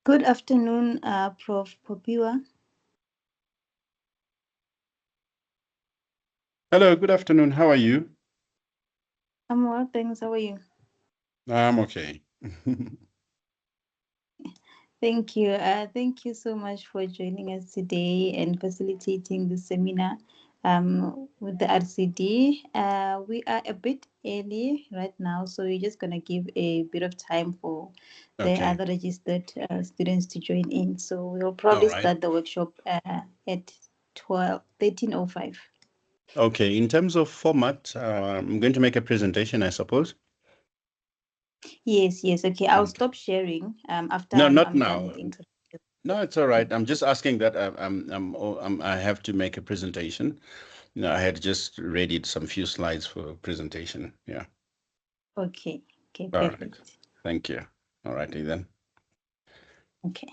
Good afternoon, Prof. Popiwa. Hello, good afternoon. How are you? I'm well, thanks. How are you? I'm okay. Thank you. Thank you so much for joining us today and facilitating the seminar with the RCD. We are a bit early right now, so we're just going to give a bit of time for the Okay. other registered students to join in. So we'll All probably right. start the workshop at 13:05. Okay. In terms of format, I'm going to make a presentation, I suppose. Yes. Okay, I'll Okay. stop sharing after No, not I'm done now. with introduction. No, it's all right. I'm just asking that I have to make a presentation. I had just readied some few slides for presentation. Yeah. Okay. Okay, All right. perfect. Thank you. All righty then. Okay.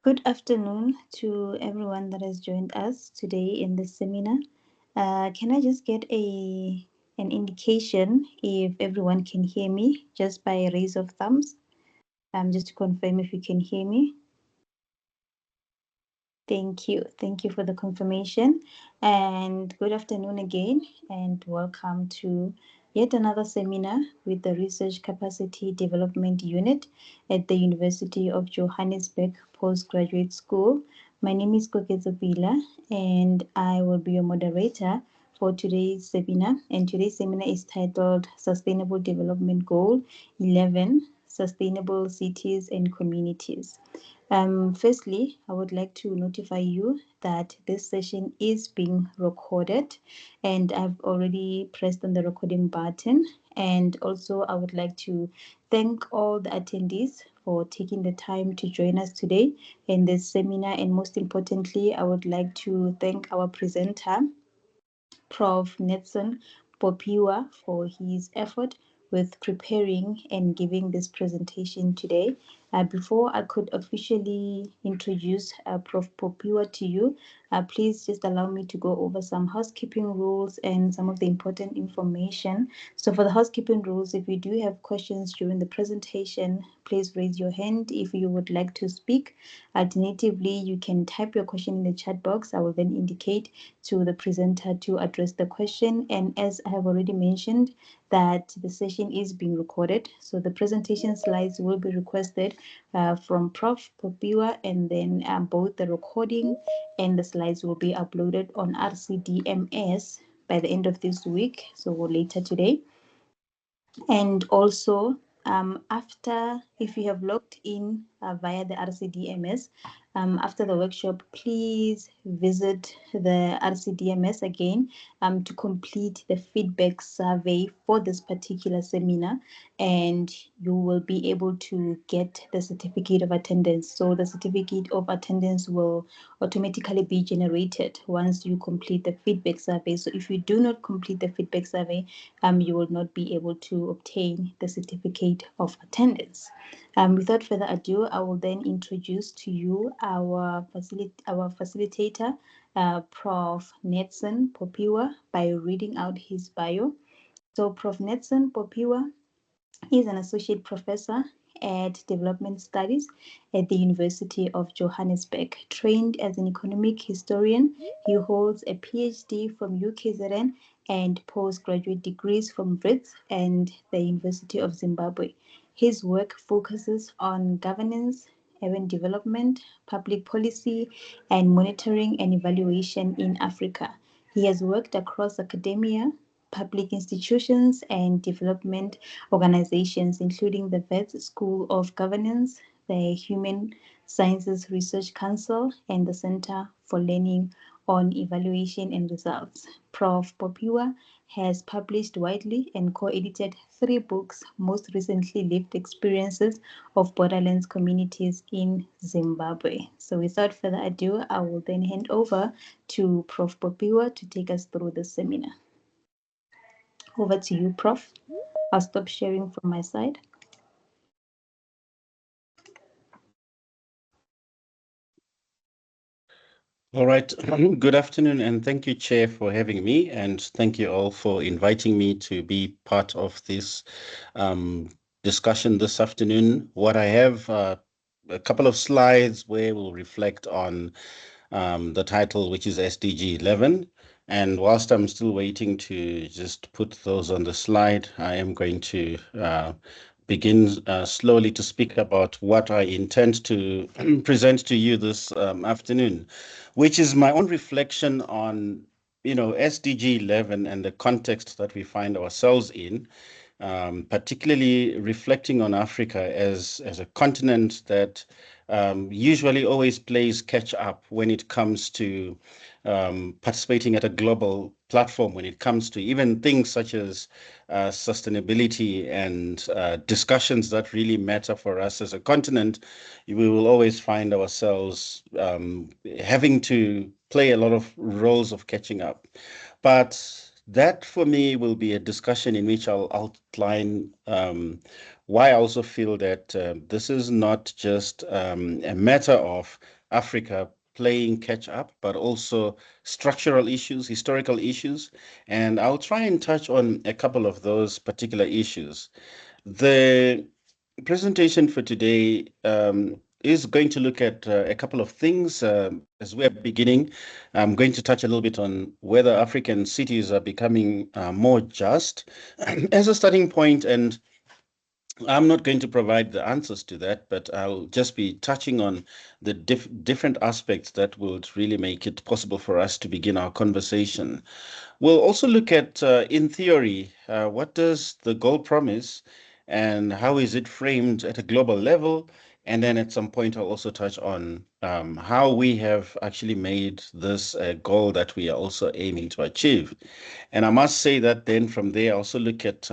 Good afternoon to everyone that has joined us today in this seminar. Can I just get an indication if everyone can hear me just by a raise of thumbs? Just to confirm if you can hear me. Thank you. Thank you for the confirmation. And good afternoon again, and welcome to yet another seminar with the Research Capacity Development Unit at the University of Johannesburg Postgraduate School. My name is Kokezo Pila, and I will be your moderator for today's seminar. And today's seminar is titled Sustainable Development Goal 11, Sustainable Cities and Communities. Firstly, I would like to notify you that this session is being recorded, and I've already pressed on the recording button. And also, I would like to thank all the attendees for taking the time to join us today in this seminar. And most importantly, I would like to thank our presenter, Prof. Netson Popiwa, for his effort with preparing and giving this presentation today. Before I could officially introduce Prof. Popiwa to you, please just allow me to go over some housekeeping rules and some of the important information. So for the housekeeping rules, if you do have questions during the presentation, please raise your hand if you would like to speak. Alternatively, you can type your question in the chat box. I will then indicate to the presenter to address the question. And as I have already mentioned, that the session is being recorded, so the presentation slides will be requested from Prof. Popiwa, and then both the recording and the slides will be uploaded on RCDMS by the end of this week, so later today. And also, after, if you have logged in via the RCDMS, after the workshop, please visit the RCDMS again to complete the feedback survey for this particular seminar, and you will be able to get the certificate of attendance. So the certificate of attendance will automatically be generated once you complete the feedback survey. So if you do not complete the feedback survey, you will not be able to obtain the certificate of attendance. Without further ado, I will then introduce to you our facilitator, Prof. Netson Popiwa, by reading out his bio. So Prof. Netson Popiwa he is an associate professor at development studies at the University of Johannesburg. Trained as an economic historian, he holds a PhD from UKZN and postgraduate degrees from Wits and the University of Zimbabwe. His work focuses on governance urban development, public policy, and monitoring and evaluation in Africa. He has worked across academia, public institutions, and development organizations, including the Wits School of Governance, the Human Sciences Research Council, and the Center for Learning on Evaluation and Results. Prof. Popiwa has published widely and co-edited 3 books, most recently Lived Experiences of Borderlands Communities in Zimbabwe. So without further ado, I will then hand over to Prof. Popiwa to take us through the seminar. Over to you, Prof. I'll stop sharing from my side. All right. Good afternoon, and thank you, Chair, for having me, and thank you all for inviting me to be part of this discussion this afternoon. What I have a couple of slides where we'll reflect on the title, which is SDG 11. And whilst I'm still waiting to just put those on the slide, I am going to begin slowly to speak about what I intend to present to you this afternoon, which is my own reflection on, SDG 11 and the context that we find ourselves in, particularly reflecting on Africa as a continent that usually always plays catch up when it comes to participating at a global platform, when it comes to even things such as sustainability and discussions that really matter for us as a continent. We will always find ourselves having to play a lot of roles of catching up. But that for me will be a discussion in which I'll outline why I also feel that this is not just a matter of Africa playing catch up, but also structural issues, historical issues. And I'll try and touch on a couple of those particular issues. The presentation for today is going to look at a couple of things. As we're beginning, I'm going to touch a little bit on whether African cities are becoming more just as a starting point, and I'm not going to provide the answers to that, but I'll just be touching on the different aspects that would really make it possible for us to begin our conversation. We'll also look at, in theory, what does the goal promise and how is it framed at a global level? And then at some point, I'll also touch on how we have actually made this a goal that we are also aiming to achieve. And I must say that then from there, I also look at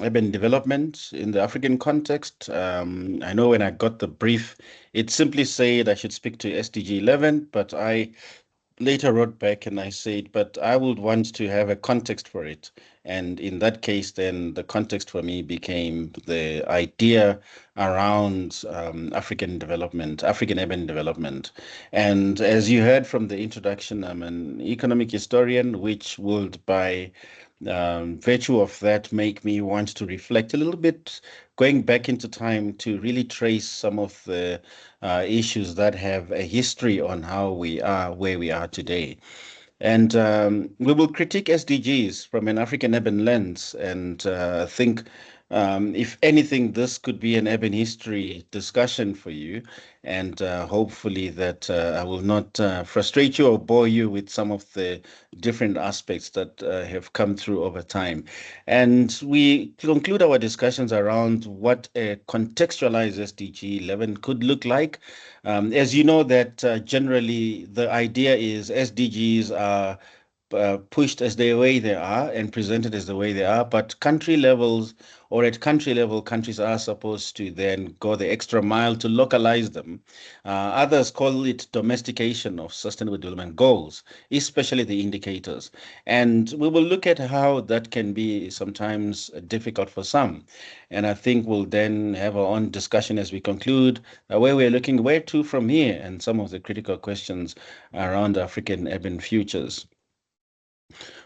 urban development in the African context. I know when I got the brief, it simply said I should speak to SDG 11, but I later wrote back and I said, but I would want to have a context for it. And in that case, then the context for me became the idea around African development, African urban development. And as you heard from the introduction, I'm an economic historian, which would, by virtue of that, make me want to reflect a little bit, going back into time to really trace some of the issues that have a history on how we are where we are today. And we will critique SDGs from an African urban lens and think, if anything, this could be an urban history discussion for you. And hopefully that I will not frustrate you or bore you with some of the different aspects that have come through over time. And we conclude our discussions around what a contextualized SDG 11 could look like. As you know, that generally the idea is SDGs are pushed as the way they are and presented as the way they are, but country levels or at country level, countries are supposed to then go the extra mile to localize them. Others call it domestication of sustainable development goals, especially the indicators. And we will look at how that can be sometimes difficult for some. And I think we'll then have our own discussion as we conclude where we're looking, where to from here, and some of the critical questions around African urban futures.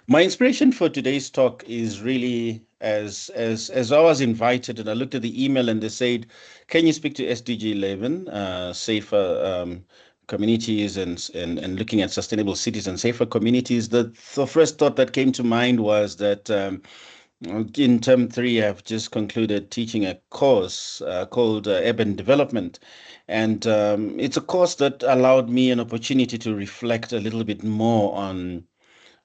My inspiration for today's talk is really as I was invited and I looked at the email and they said, "Can you speak to SDG 11, safer communities and looking at sustainable cities and safer communities?" The first thought that came to mind was that In term three, I've just concluded teaching a course called Urban Development. And it's a course that allowed me an opportunity to reflect a little bit more on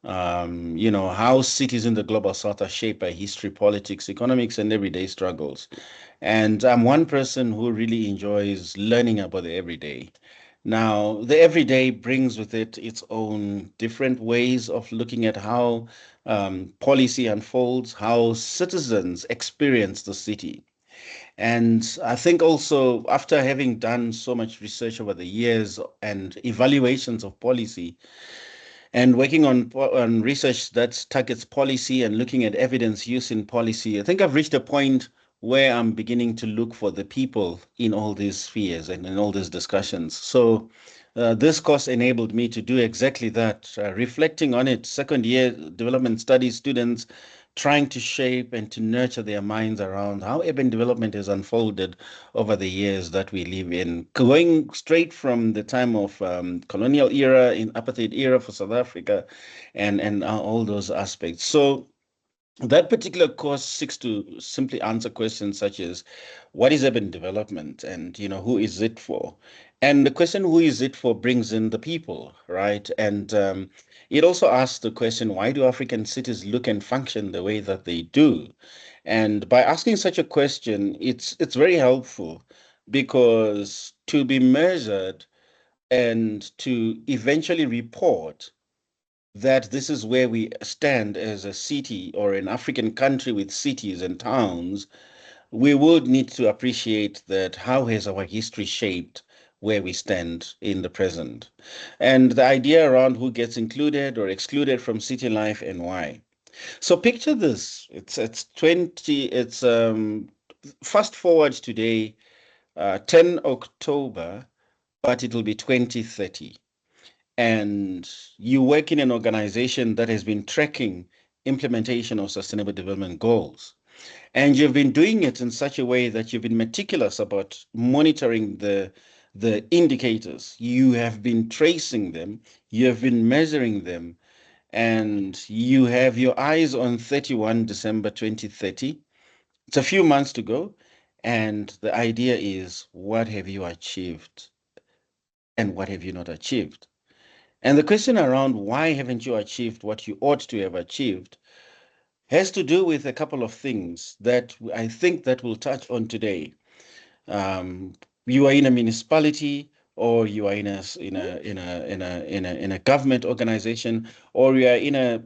how cities in the global south are shaped by history, politics, economics, and everyday struggles. And I'm one person who really enjoys learning about the everyday. Now, the everyday brings with it its own different ways of looking at how policy unfolds, how citizens experience the city. And I think also, after having done so much research over the years and evaluations of policy, and working on research that targets policy and looking at evidence use in policy, I think I've reached a point where I'm beginning to look for the people in all these spheres and in all these discussions. So this course enabled me to do exactly that, reflecting on it, second year development studies students trying to shape and to nurture their minds around how urban development has unfolded over the years that we live in, going straight from the time of colonial era, in apartheid era for South Africa, and all those aspects. So that particular course seeks to simply answer questions such as what is urban development, and who is it for? And the question who is it for brings in the people, right? And it also asks the question, why do African cities look and function the way that they do? And by asking such a question, it's very helpful, because to be measured and to eventually report that this is where we stand as a city or an African country with cities and towns, we would need to appreciate that how has our history shaped where we stand in the present. And the idea around who gets included or excluded from city life and why. So picture this. It's fast forward today, 10 October, but it will be 2030, and you work in an organization that has been tracking implementation of sustainable development goals. And you've been doing it in such a way that you've been meticulous about monitoring the indicators. You have been tracing them, you have been measuring them, and you have your eyes on 31 December 2030. It's a few months to go. And the idea is, what have you achieved and what have you not achieved? And the question around why haven't you achieved what you ought to have achieved has to do with a couple of things that I think that we'll touch on today. um, you are in a municipality, or you are in a government organization, or you are in a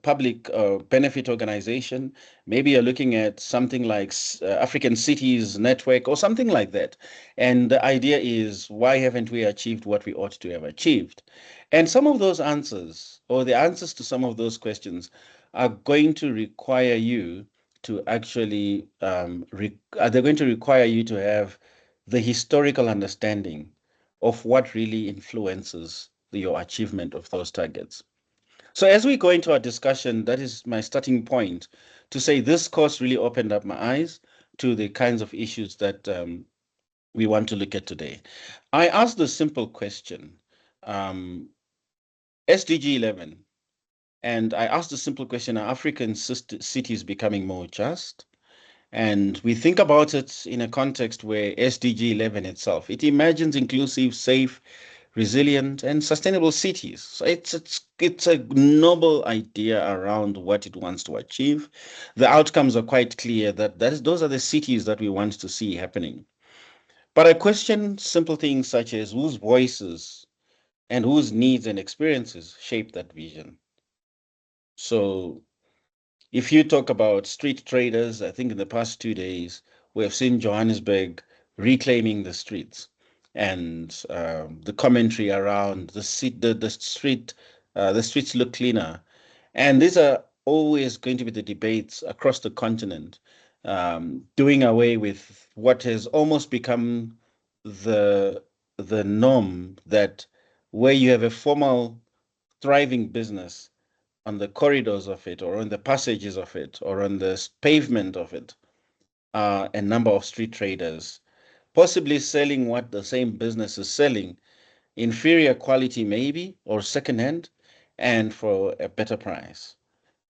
public benefit organization. Maybe you're looking at something like African Cities Network or something like that. And the idea is, why haven't we achieved what we ought to have achieved? And some of those answers, or the answers to some of those questions, are going to require you to actually they're going to require you to have the historical understanding of what really influences your achievement of those targets. So as we go into our discussion, that is my starting point to say this course really opened up my eyes to the kinds of issues that we want to look at today. I asked the simple question, um, SDG 11, and I asked the simple question, are African cities becoming more just? And we think about it in a context where SDG 11 itself, it imagines inclusive, safe, resilient, and sustainable cities. So it's a noble idea around what it wants to achieve. The outcomes are quite clear that those are the cities that we want to see happening. But I question simple things such as whose voices and whose needs and experiences shape that vision. So if you talk about street traders, I think in the past 2 days, we have seen Johannesburg reclaiming the streets, and the commentary around the streets look cleaner. And these are always going to be the debates across the continent, doing away with what has almost become the the norm, that where you have a formal, thriving business, on the corridors of it, or on the passages of it, or on the pavement of it, are a number of street traders, possibly selling what the same business is selling, inferior quality maybe, or secondhand, and for a better price.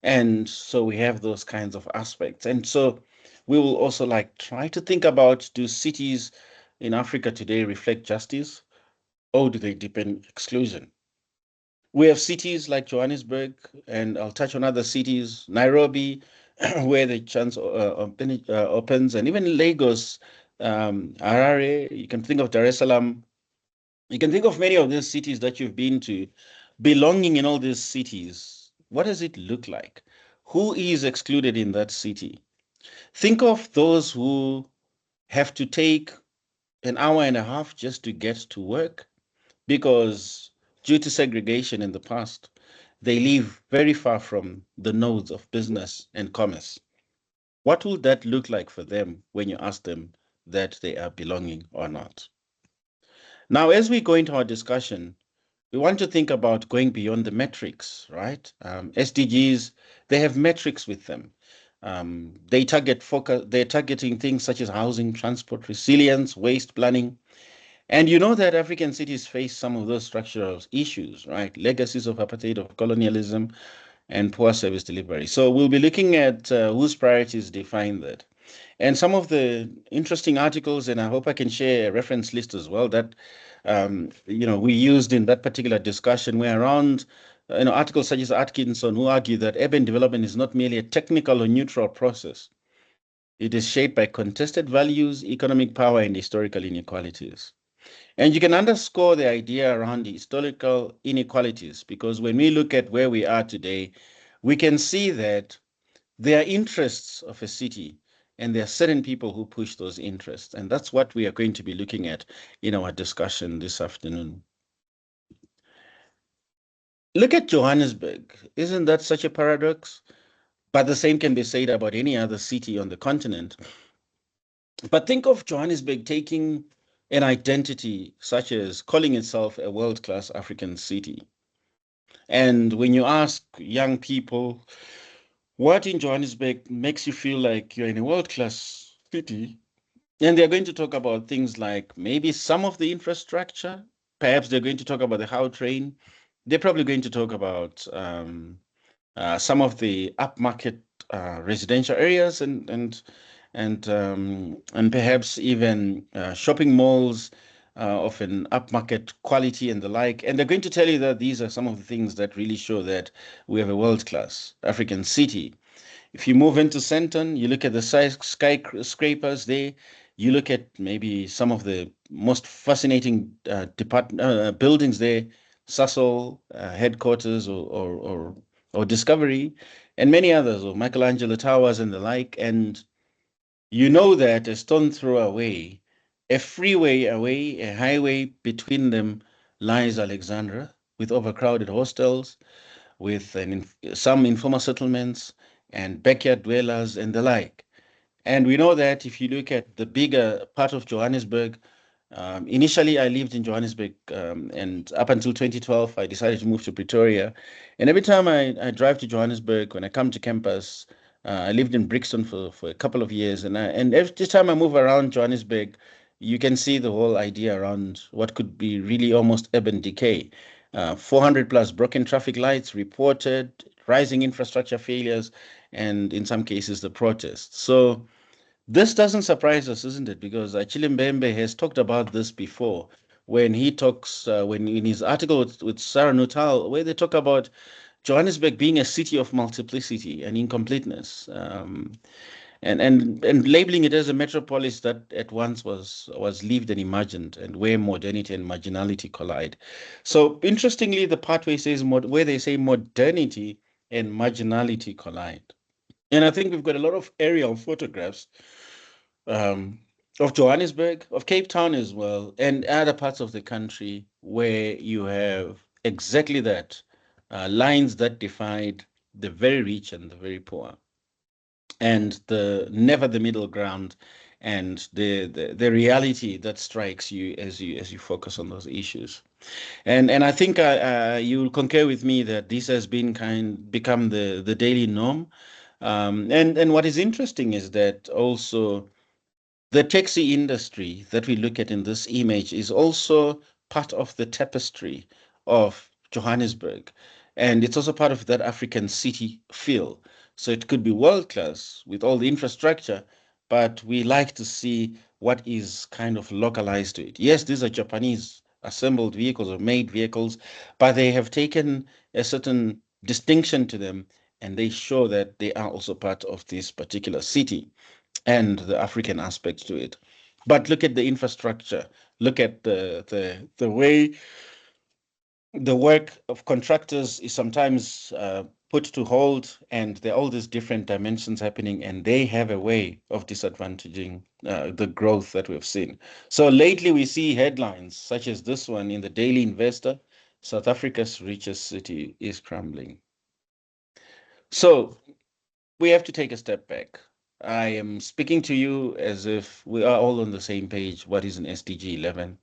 And so we have those kinds of aspects. And so we will also like try to think about, do cities in Africa today reflect justice, or do they deepen exclusion? We have cities like Johannesburg, and I'll touch on other cities, Nairobi, where the chance opens, and even Lagos, Harare. You can think of Dar es Salaam. You can think of many of these cities that you've been to. Belonging in all these cities, what does it look like? Who is excluded in that city? Think of those who have to take an hour and a half just to get to work because, due to segregation in the past, they live very far from the nodes of business and commerce. What will that look like for them when you ask them that they are belonging or not? Now, as we go into our discussion, we want to think about going beyond the metrics, right? SDGs, they have metrics with them. They're targeting things such as housing, transport, resilience, waste planning. And you know that African cities face some of those structural issues, right? Legacies of apartheid, of colonialism, and poor service delivery. So we'll be looking at whose priorities define that. And some of the interesting articles, and I hope I can share a reference list as well, that we used in that particular discussion were around articles such as Atkinson, who argue that urban development is not merely a technical or neutral process. It is shaped by contested values, economic power, and historical inequalities. And you can underscore the idea around the historical inequalities because when we look at where we are today, we can see that there are interests of a city and there are certain people who push those interests. And that's what we are going to be looking at in our discussion this afternoon. Look at Johannesburg. Isn't that such a paradox? But the same can be said about any other city on the continent. But think of Johannesburg taking an identity such as calling itself a world-class African city. And when you ask young people, what in Johannesburg makes you feel like you're in a world-class city? And they're going to talk about things like maybe some of the infrastructure. Perhaps they're going to talk about the how train. They're probably going to talk about some of the upmarket residential areas and perhaps even shopping malls of an upmarket quality and the like. And they're going to tell you that these are some of the things that really show that we have a world-class African city. If you move into Centon, you look at the skyscrapers there, you look at maybe some of the most fascinating buildings there, Sasol headquarters or Discovery, and many others, or Michelangelo Towers and the like. And you know that a stone throw away, a freeway away, a highway between them lies Alexandra with overcrowded hostels, with some informal settlements and backyard dwellers and the like. And we know that if you look at the bigger part of Johannesburg, initially I lived in Johannesburg, and up until 2012, I decided to move to Pretoria. And every time I drive to Johannesburg, when I come to campus, I lived in Brixton for a couple of years, and every time I move around Johannesburg, you can see the whole idea around what could be really almost urban decay. 400 plus broken traffic lights reported, rising infrastructure failures, and in some cases, the protests. So this doesn't surprise us, isn't it? Because Achille Mbembe has talked about this before when he talks, when in his article with Sarah Nuttall, where they talk about Johannesburg being a city of multiplicity and incompleteness, and labeling it as a metropolis that at once was lived and imagined, and where modernity and marginality collide. So interestingly, the part where, says where they say modernity and marginality collide. And I think we've got a lot of aerial photographs um, of Johannesburg, of Cape Town as well, and other parts of the country where you have exactly that lines that divide the very rich and the very poor, and the never the middle ground, and the reality that strikes you as you focus on those issues. And I think you'll concur with me that this has become the daily norm. And what is interesting is that also the taxi industry that we look at in this image is also part of the tapestry of Johannesburg. And it's also part of that African city feel. So it could be world class with all the infrastructure, but we like to see what is kind of localized to it. Yes, these are Japanese assembled vehicles or made vehicles, but they have taken a certain distinction to them, and they show that they are also part of this particular city and the African aspect to it. But look at the infrastructure. Look at the way the work of contractors is sometimes put to hold, and there are all these different dimensions happening, and they have a way of disadvantaging the growth that we've seen. So lately, we see headlines such as this one in the Daily Investor: South Africa's richest city is crumbling. So we have to take a step back. I am speaking to you as if we are all on the same page. What is an SDG 11?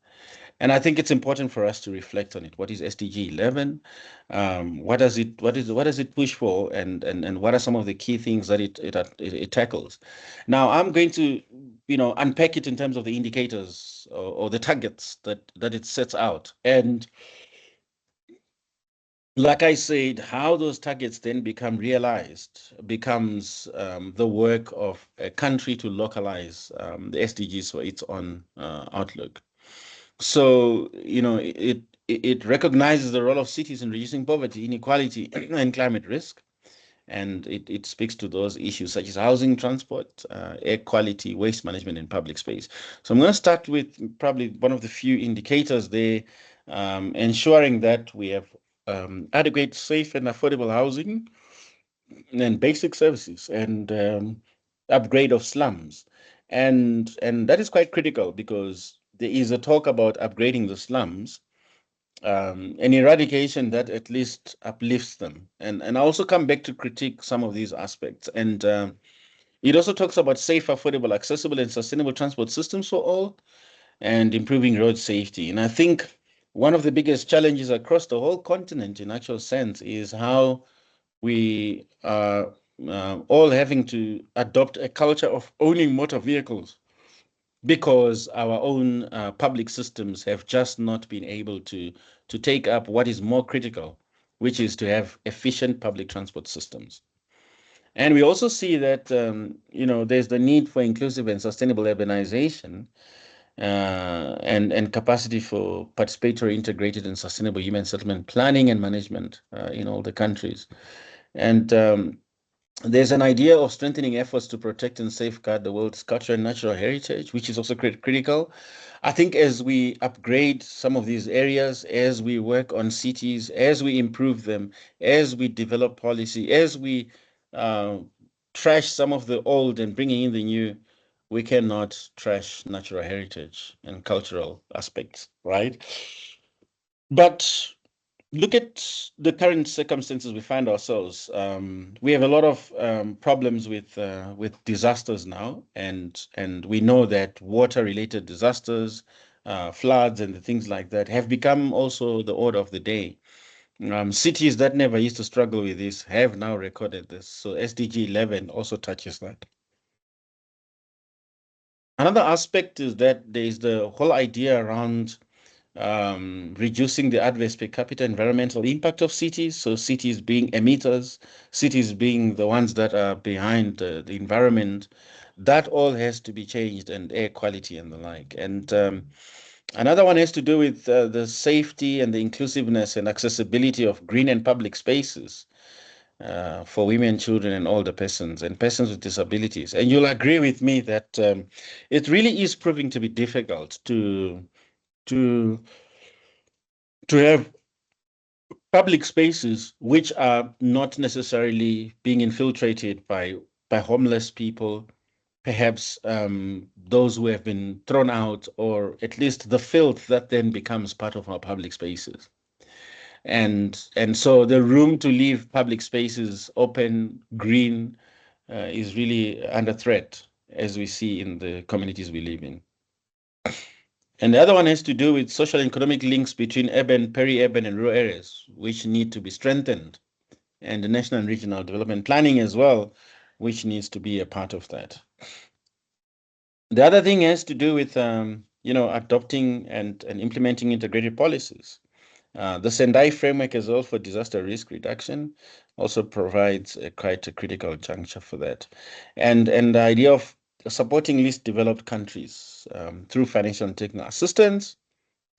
And I think it's important for us to reflect on it. What is SDG 11? What does it push for? And what are some of the key things that it tackles? Now, I'm going to, unpack it in terms of the indicators or the targets that it sets out. And like I said, how those targets then become realized becomes the work of a country to localize the SDGs for its own outlook. So, it recognizes the role of cities in reducing poverty, inequality, and climate risk. And it speaks to those issues such as housing, transport, air quality, waste management, and public space. So I'm going to start with probably one of the few indicators there, ensuring that we have adequate, safe, and affordable housing and basic services and upgrade of slums. And that is quite critical because there is a talk about upgrading the slums, an eradication that at least uplifts them. And I also come back to critique some of these aspects. And it also talks about safe, affordable, accessible, and sustainable transport systems for all and improving road safety. And I think one of the biggest challenges across the whole continent, in actual sense, is how we are all having to adopt a culture of owning motor vehicles because our own public systems have just not been able to take up what is more critical, which is to have efficient public transport systems. And we also see that there's the need for inclusive and sustainable urbanization and capacity for participatory, integrated, and sustainable human settlement planning and management in all the countries. And there's an idea of strengthening efforts to protect and safeguard the world's cultural and natural heritage, which is also critical. I think as we upgrade some of these areas, as we work on cities, as we improve them, as we develop policy, as we uh, trash some of the old and bringing in the new, we cannot trash natural heritage and cultural aspects, right? But look at the current circumstances we find ourselves. We have a lot of problems with disasters now, and we know that water-related disasters, floods, and things like that have become also the order of the day. Cities that never used to struggle with this have now recorded this. So SDG 11 also touches that. Another aspect is that there is the whole idea around reducing the adverse per capita environmental impact of cities. So cities being emitters, cities being the ones that are behind the environment, that all has to be changed, and air quality and the like. And another one has to do with the safety and the inclusiveness and accessibility of green and public spaces. For women, children, and older persons, and persons with disabilities. And you'll agree with me that it really is proving to be difficult to to have public spaces which are not necessarily being infiltrated by homeless people, perhaps those who have been thrown out, or at least the filth that then becomes part of our public spaces. And so the room to leave public spaces open, green, is really under threat, as we see in the communities we live in. And the other one has to do with social and economic links between urban, peri-urban, and rural areas, which need to be strengthened, and the national and regional development planning as well, which needs to be a part of that. The other thing has to do with adopting and implementing integrated policies. The Sendai framework as well for disaster risk reduction also provides quite a critical juncture for that. And the idea of supporting least developed countries through financial and technical assistance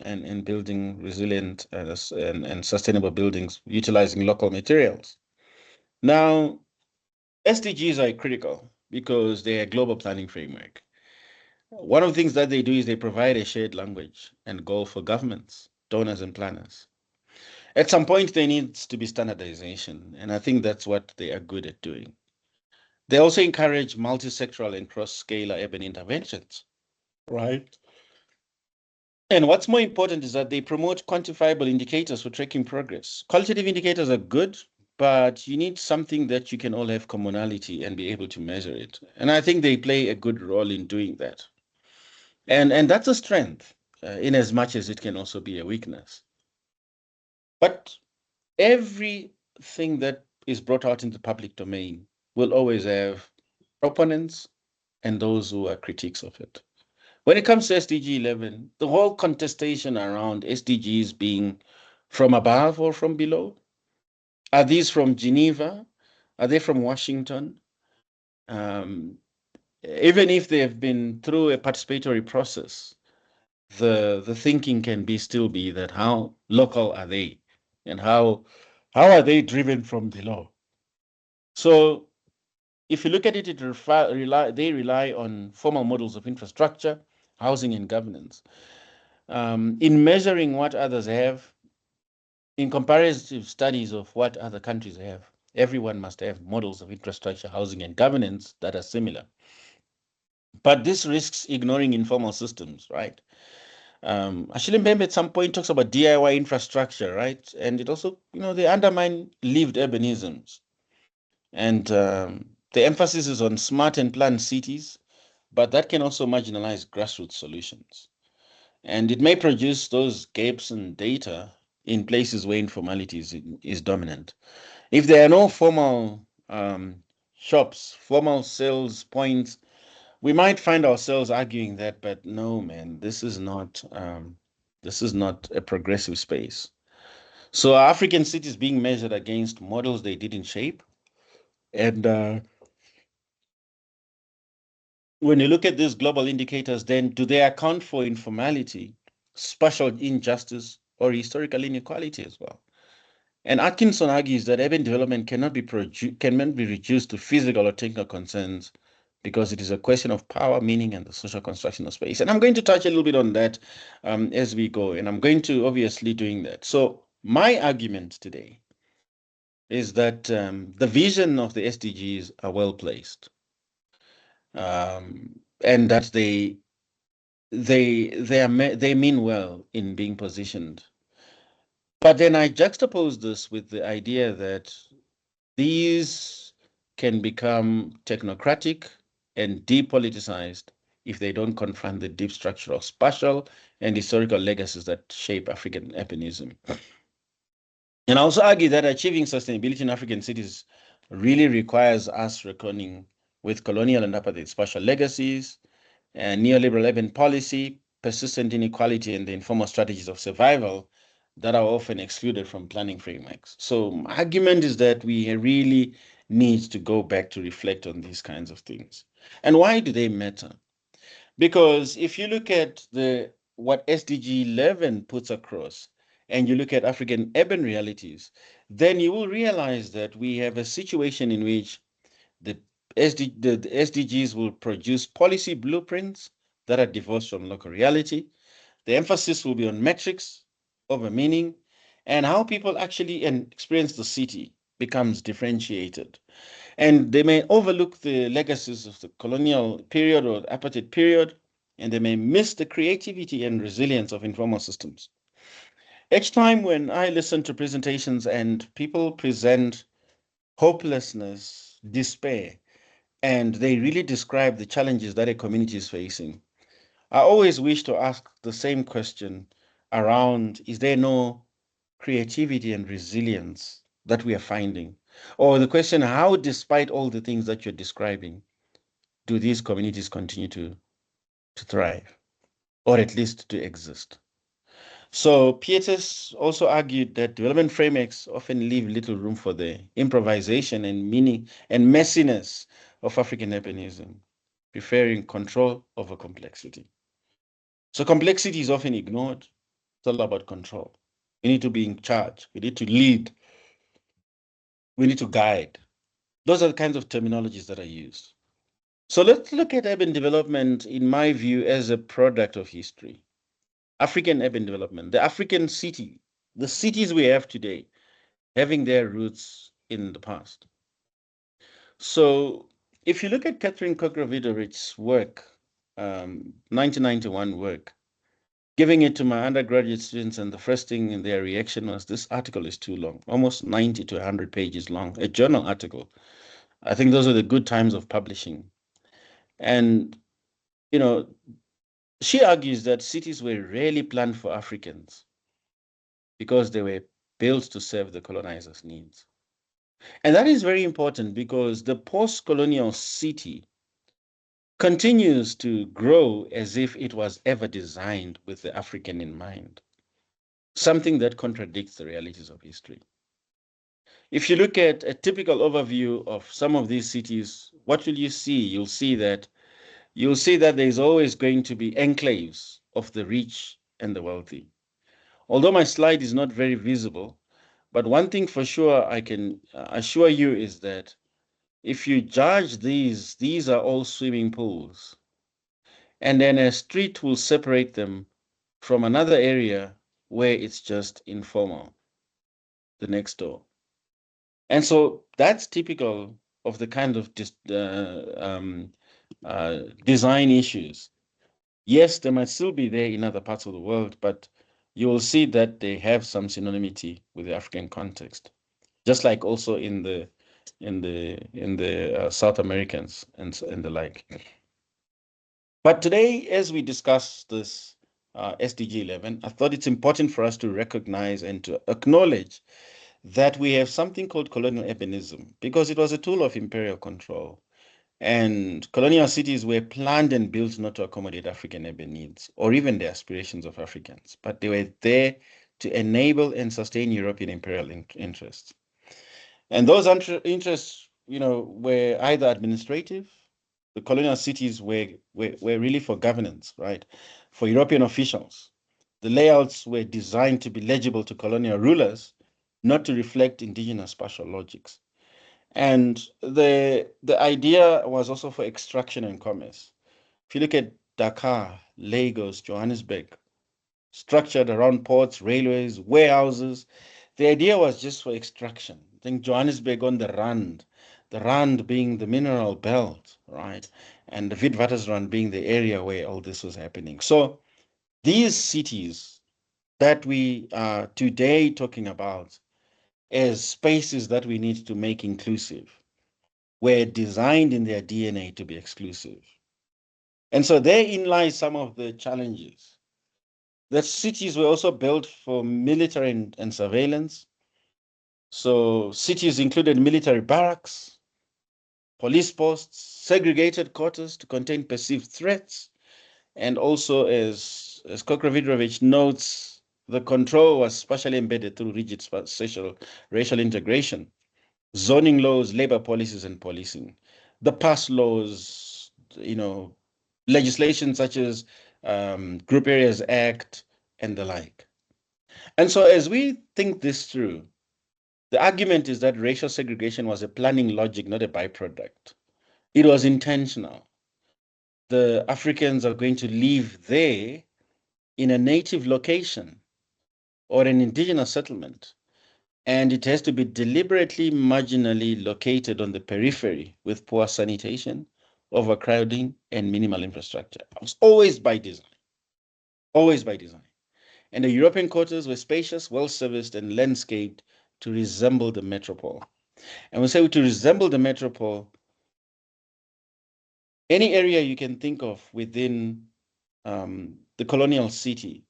and building resilient and sustainable buildings utilizing local materials. Now, SDGs are critical because they're a global planning framework. One of the things that they do is they provide a shared language and goal for governments, donors, and planners. At some point, there needs to be standardization, and I think that's what they are good at doing. They also encourage multi-sectoral and cross-scale urban interventions, right? And what's more important is that they promote quantifiable indicators for tracking progress. Qualitative indicators are good, but you need something that you can all have commonality and be able to measure it. And I think they play a good role in doing that. And that's a strength, in as much as it can also be a weakness. But everything that is brought out in the public domain will always have proponents and those who are critics of it. When it comes to SDG 11, the whole contestation around SDGs being from above or from below, are these from Geneva? Are they from Washington? Um, Even if they have been through a participatory process, the thinking can be still be that how local are they and how are they driven from below? So if you look at it, they rely on formal models of infrastructure, housing, and governance. In measuring what others have, in comparative studies of what other countries have, everyone must have models of infrastructure, housing, and governance that are similar. But this risks ignoring informal systems, right? Actually, Mbembe at some point talks about DIY infrastructure, right? And it also, they undermine lived urbanisms. And the emphasis is on smart and planned cities, but that can also marginalize grassroots solutions. And it may produce those gaps in data in places where informality is dominant. If there are no formal shops, formal sales points, we might find ourselves arguing that, but no, man, this is not a progressive space. So are African cities being measured against models they didn't shape? And when you look at these global indicators, then do they account for informality, spatial injustice, or historical inequality as well? And Atkinson argues that urban development cannot be reduced to physical or technical concerns because it is a question of power, meaning, and the social construction of space. And I'm going to touch a little bit on that as we go, and I'm going to obviously doing that. So my argument today is that the vision of the SDGs are well placed, and that they mean well in being positioned. But then I juxtapose this with the idea that these can become technocratic and depoliticized if they don't confront the deep structural, spatial, and historical legacies that shape African urbanism. And I also argue that achieving sustainability in African cities really requires us reckoning with colonial and apartheid spatial legacies, and neoliberal urban policy, persistent inequality, and the informal strategies of survival that are often excluded from planning frameworks. So my argument is that we really need to go back to reflect on these kinds of things. And why do they matter? Because if you look at the what SDG 11 puts across, and you look at African urban realities, then you will realize that we have a situation in which the the SDGs will produce policy blueprints that are divorced from local reality. The emphasis will be on metrics over meaning, and how people actually experience the city becomes differentiated. And they may overlook the legacies of the colonial period or the apartheid period, and they may miss the creativity and resilience of informal systems. Each time when I listen to presentations and people present hopelessness, despair, and they really describe the challenges that a community is facing, I always wish to ask the same question around, is there no creativity and resilience that we are finding? Or the question, how, despite all the things that you're describing, do these communities continue to thrive or at least to exist? So Pietis also argued that development frameworks often leave little room for the improvisation and meaning and messiness of African urbanism, preferring control over complexity. So complexity is often ignored. It's all about control. We need to be in charge. We need to lead. We need to guide. Those are the kinds of terminologies that are used. So let's look at urban development, in my view, as a product of history. African urban development, the African city, the cities we have today, having their roots in the past. So if you look at Catherine Kokrovidovich's work, 1991 work, giving it to my undergraduate students, and the first thing in their reaction was, this article is too long, almost 90 to 100 pages long, a journal article. I think those are the good times of publishing. And, you know, she argues that cities were rarely planned for Africans because they were built to serve the colonizers' needs. And that is very important because the post colonial city continues to grow as if it was ever designed with the African in mind, something that contradicts the realities of history. If you look at a typical overview of some of these cities, what will you see? You'll see that there's always going to be enclaves of the rich and the wealthy. Although my slide is not very visible, but one thing for sure I can assure you is that if you judge these are all swimming pools, and then a street will separate them from another area where it's just informal, the next door. And so that's typical of the kind of design issues. Yes, they might still be there in other parts of the world, but you will see that they have some synonymity with the African context, just like also in the South Americans and the like. But today, as we discuss this SDG 11, I thought it's important for us to recognize and to acknowledge that we have something called colonial urbanism because it was a tool of imperial control. And colonial cities were planned and built not to accommodate African urban needs or even the aspirations of Africans, but they were there to enable and sustain European imperial interests. And those interests, were either administrative. The colonial cities were really for governance, right? For European officials. The layouts were designed to be legible to colonial rulers, not to reflect indigenous spatial logics. And the idea was also for extraction and commerce. If you look at Dakar, Lagos, Johannesburg, structured around ports, railways, warehouses, the idea was just for extraction. I think Johannesburg on the Rand being the mineral belt, right? And the Witwatersrand being the area where all this was happening. So these cities that we are today talking about as spaces that we need to make inclusive were designed in their DNA to be exclusive. And so therein lies some of the challenges. The cities were also built for military and surveillance. So cities included military barracks, police posts, segregated quarters to contain perceived threats, and also, as Kokrovidrovich notes, the control was spatially embedded through rigid social racial integration, zoning laws, labor policies, and policing. The past laws, legislation such as Group Areas Act and the like. And so, as we think this through, the argument is that racial segregation was a planning logic, not a byproduct. It was intentional. The Africans are going to live there in a native location or an indigenous settlement, and it has to be deliberately marginally located on the periphery with poor sanitation, overcrowding, and minimal infrastructure. It was always by design, always by design. And the European quarters were spacious, well-serviced, and landscaped to resemble the metropole. And we say to resemble the metropole, any area you can think of within the colonial city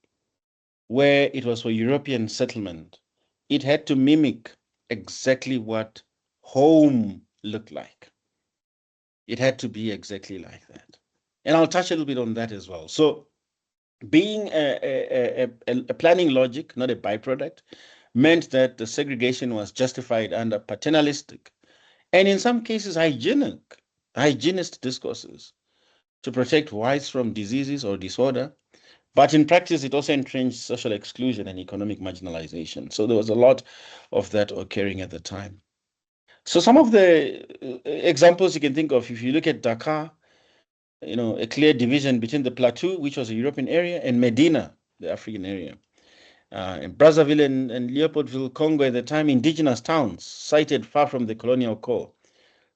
where it was for European settlement, it had to mimic exactly what home looked like. It had to be exactly like that. And I'll touch a little bit on that as well. So being a planning logic, not a byproduct, meant that the segregation was justified under paternalistic and in some cases hygienist discourses to protect whites from diseases or disorder. But in practice, it also entrenched social exclusion and economic marginalization. So there was a lot of that occurring at the time. So some of the examples you can think of, if you look at Dakar, a clear division between the Plateau, which was a European area, and Medina, the African area. In Brazzaville and Leopoldville, Congo at the time, indigenous towns sited far from the colonial core,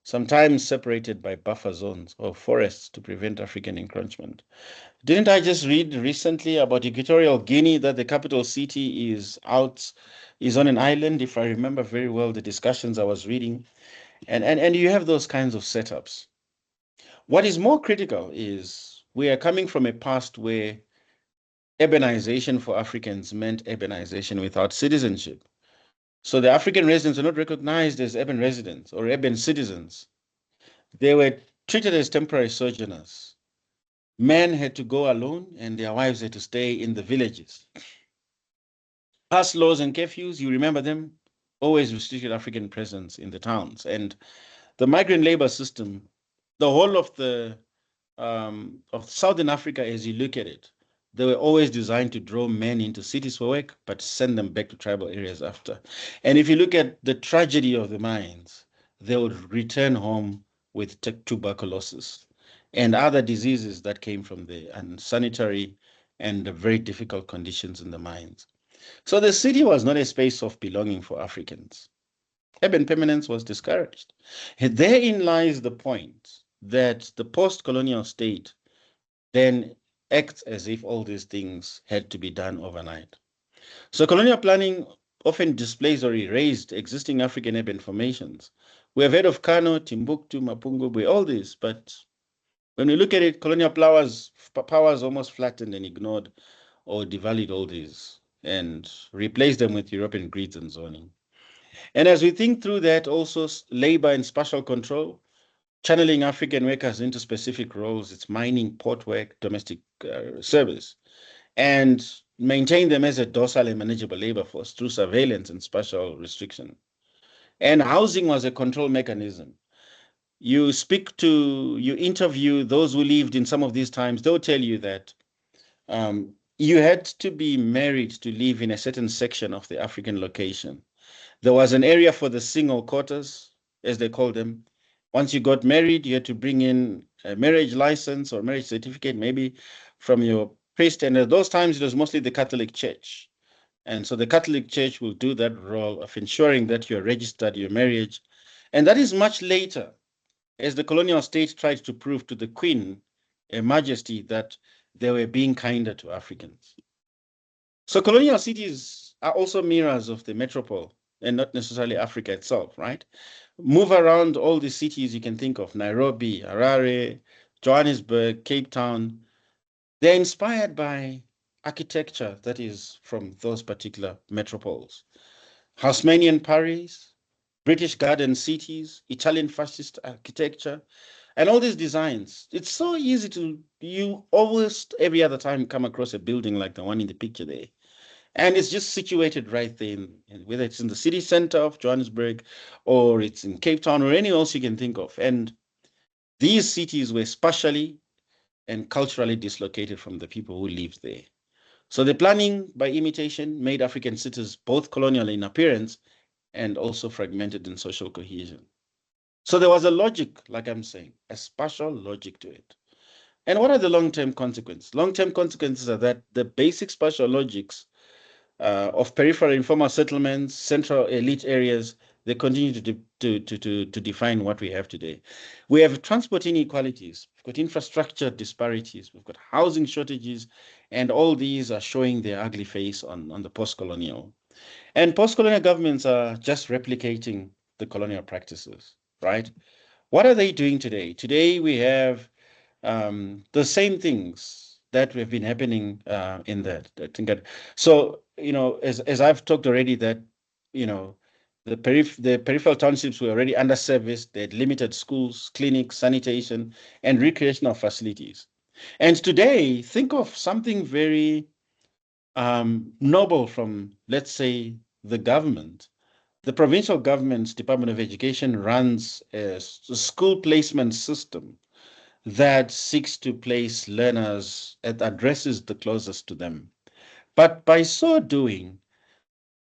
sometimes separated by buffer zones or forests to prevent African encroachment. Didn't I just read recently about Equatorial Guinea that the capital city is on an island, if I remember very well the discussions I was reading. And you have those kinds of setups. What is more critical is we are coming from a past where urbanization for Africans meant urbanization without citizenship. So the African residents were not recognized as urban residents or urban citizens. They were treated as temporary sojourners. Men had to go alone and their wives had to stay in the villages. Past laws and curfews, you remember them, always restricted African presence in the towns. And the migrant labor system, the whole of Southern Africa, as you look at it, they were always designed to draw men into cities for work, but send them back to tribal areas after. And if you look at the tragedy of the mines, they would return home with tuberculosis and other diseases that came from the unsanitary and the very difficult conditions in the mines. So the city was not a space of belonging for Africans. Urban permanence was discouraged. And therein lies the point that the post-colonial state then acts as if all these things had to be done overnight. So colonial planning often displays or erased existing African urban formations. We have heard of Kano, Timbuktu, Mapungubwe, all this, but when we look at it, colonial powers almost flattened and ignored or devalued all these and replaced them with European grids and zoning. And as we think through that, also labor and spatial control, channeling African workers into specific roles, it's mining, port work, domestic service, and maintain them as a docile and manageable labor force through surveillance and spatial restriction. And housing was a control mechanism. You interview those who lived in some of these times, they'll tell you that you had to be married to live in a certain section of the African location. There was an area for the single quarters, as they call them. Once you got married, you had to bring in a marriage license or marriage certificate, maybe from your priest. And at those times, it was mostly the Catholic Church. And so the Catholic Church will do that role of ensuring that you're registered, your marriage. And that is much later, as the colonial state tried to prove to the Queen, Her Majesty, that they were being kinder to Africans. So colonial cities are also mirrors of the metropole and not necessarily Africa itself, right? Move around all the cities you can think of, Nairobi, Harare, Johannesburg, Cape Town. They're inspired by architecture that is from those particular metropoles. Haussmannian Paris, British garden cities, Italian fascist architecture, and all these designs. It's so easy you almost every other time come across a building like the one in the picture there. And it's just situated right there, whether it's in the city center of Johannesburg or it's in Cape Town or anywhere else you can think of. And these cities were spatially and culturally dislocated from the people who lived there. So the planning by imitation made African cities both colonial in appearance and also fragmented in social cohesion. So there was a logic, like I'm saying, a spatial logic to it. And what are the long-term consequences? Long-term consequences are that the basic spatial logics of peripheral informal settlements, central elite areas, they continue to define what we have today. We have transport inequalities, we've got infrastructure disparities, we've got housing shortages, and all these are showing their ugly face on the post-colonial. And post-colonial governments are just replicating the colonial practices, right? What are they doing today? Today we have the same things that have been happening in that. I think that, so, as I've talked already, that you know the peripheral townships were already underserviced. They had limited schools, clinics, sanitation, and recreational facilities. And today, think of something very noble from, let's say, the government. The provincial government's Department of Education runs a school placement system that seeks to place learners at addresses the closest to them. But by so doing,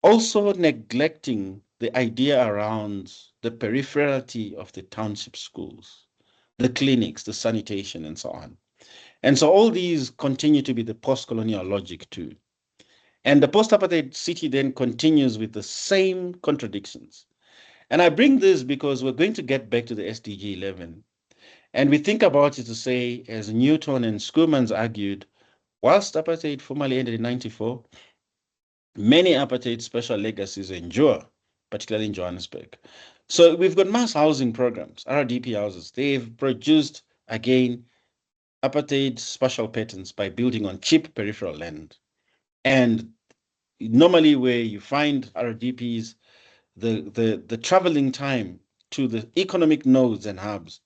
also neglecting the idea around the peripherality of the township schools, the clinics, the sanitation, and so on. And so all these continue to be the post-colonial logic too. And the post-apartheid city then continues with the same contradictions. And I bring this because we're going to get back to the SDG 11. And we think about it to say, as Newton and Schoolmans argued, whilst apartheid formally ended in 94, many apartheid special legacies endure, particularly in Johannesburg. So we've got mass housing programs, RDP houses. They've produced, again, apartheid special patterns by building on cheap peripheral land. And normally where you find RDPs, the traveling time to the economic nodes and hubs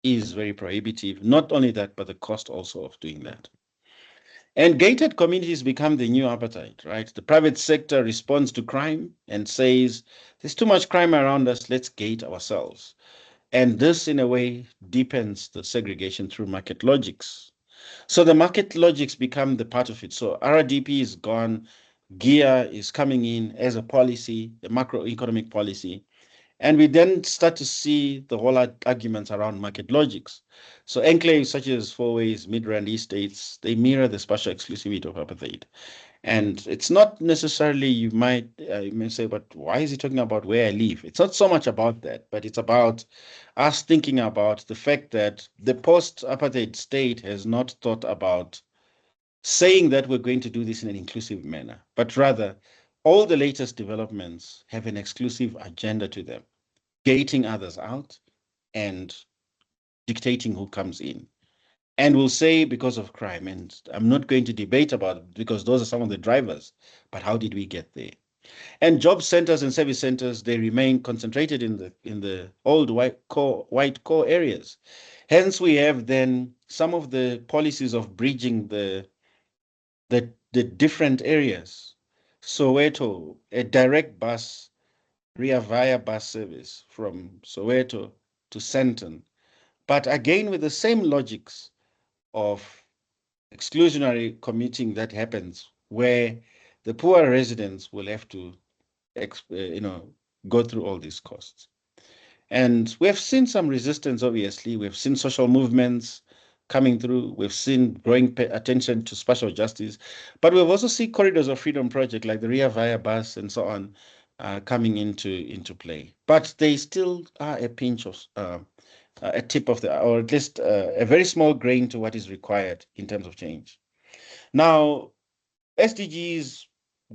is very prohibitive. Not only that, but the cost also of doing that. And gated communities become the new appetite, right? The private sector responds to crime and says, there's too much crime around us, let's gate ourselves. And this, in a way, deepens the segregation through market logics. So the market logics become the part of it. So RDP is gone, GEAR is coming in as a policy, a macroeconomic policy. And we then start to see the whole arguments around market logics. So enclaves such as Fourways, Midrand estates, they mirror the spatial exclusivity of apartheid. And it's not necessarily, you may say, but why is he talking about where I live? It's not so much about that, but it's about us thinking about the fact that the post-apartheid state has not thought about saying that we're going to do this in an inclusive manner, but rather all the latest developments have an exclusive agenda to them, gating others out and dictating who comes in. And we'll say because of crime. And I'm not going to debate about it because those are some of the drivers. But how did we get there? And job centers and service centers, they remain concentrated in the old white core areas. Hence, we have then some of the policies of bridging the different areas. Soweto, a direct bus, Ria Vaya bus service from Soweto to Sandton, but again with the same logics of exclusionary commuting that happens where the poor residents will have to go through all these costs. And we have seen some resistance, obviously. We've seen social movements coming through. We've seen growing attention to spatial justice. But we've also seen corridors of freedom project like the Ria Vaya bus and so on coming into play. But they still are a pinch of a tip of the, or at least a very small grain to what is required in terms of change. Now, SDGs,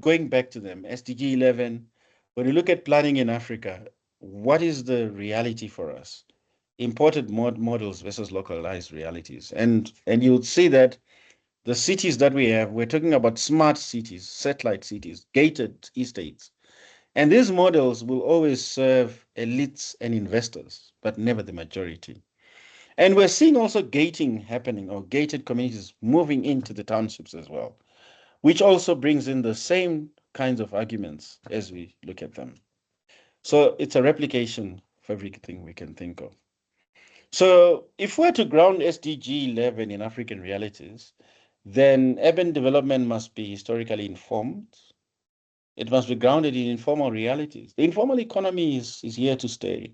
going back to them, SDG 11, when you look at planning in Africa, what is the reality for us? Imported models versus localized realities. And you'll see that the cities that we have, we're talking about smart cities, satellite cities, gated estates. And these models will always serve elites and investors, but never the majority. And we're seeing also gating happening or gated communities moving into the townships as well, which also brings in the same kinds of arguments as we look at them. So it's a replication of everything we can think of. So if we're to ground SDG 11 in African realities, then urban development must be historically informed. It must be grounded in informal realities. The informal economy is here to stay.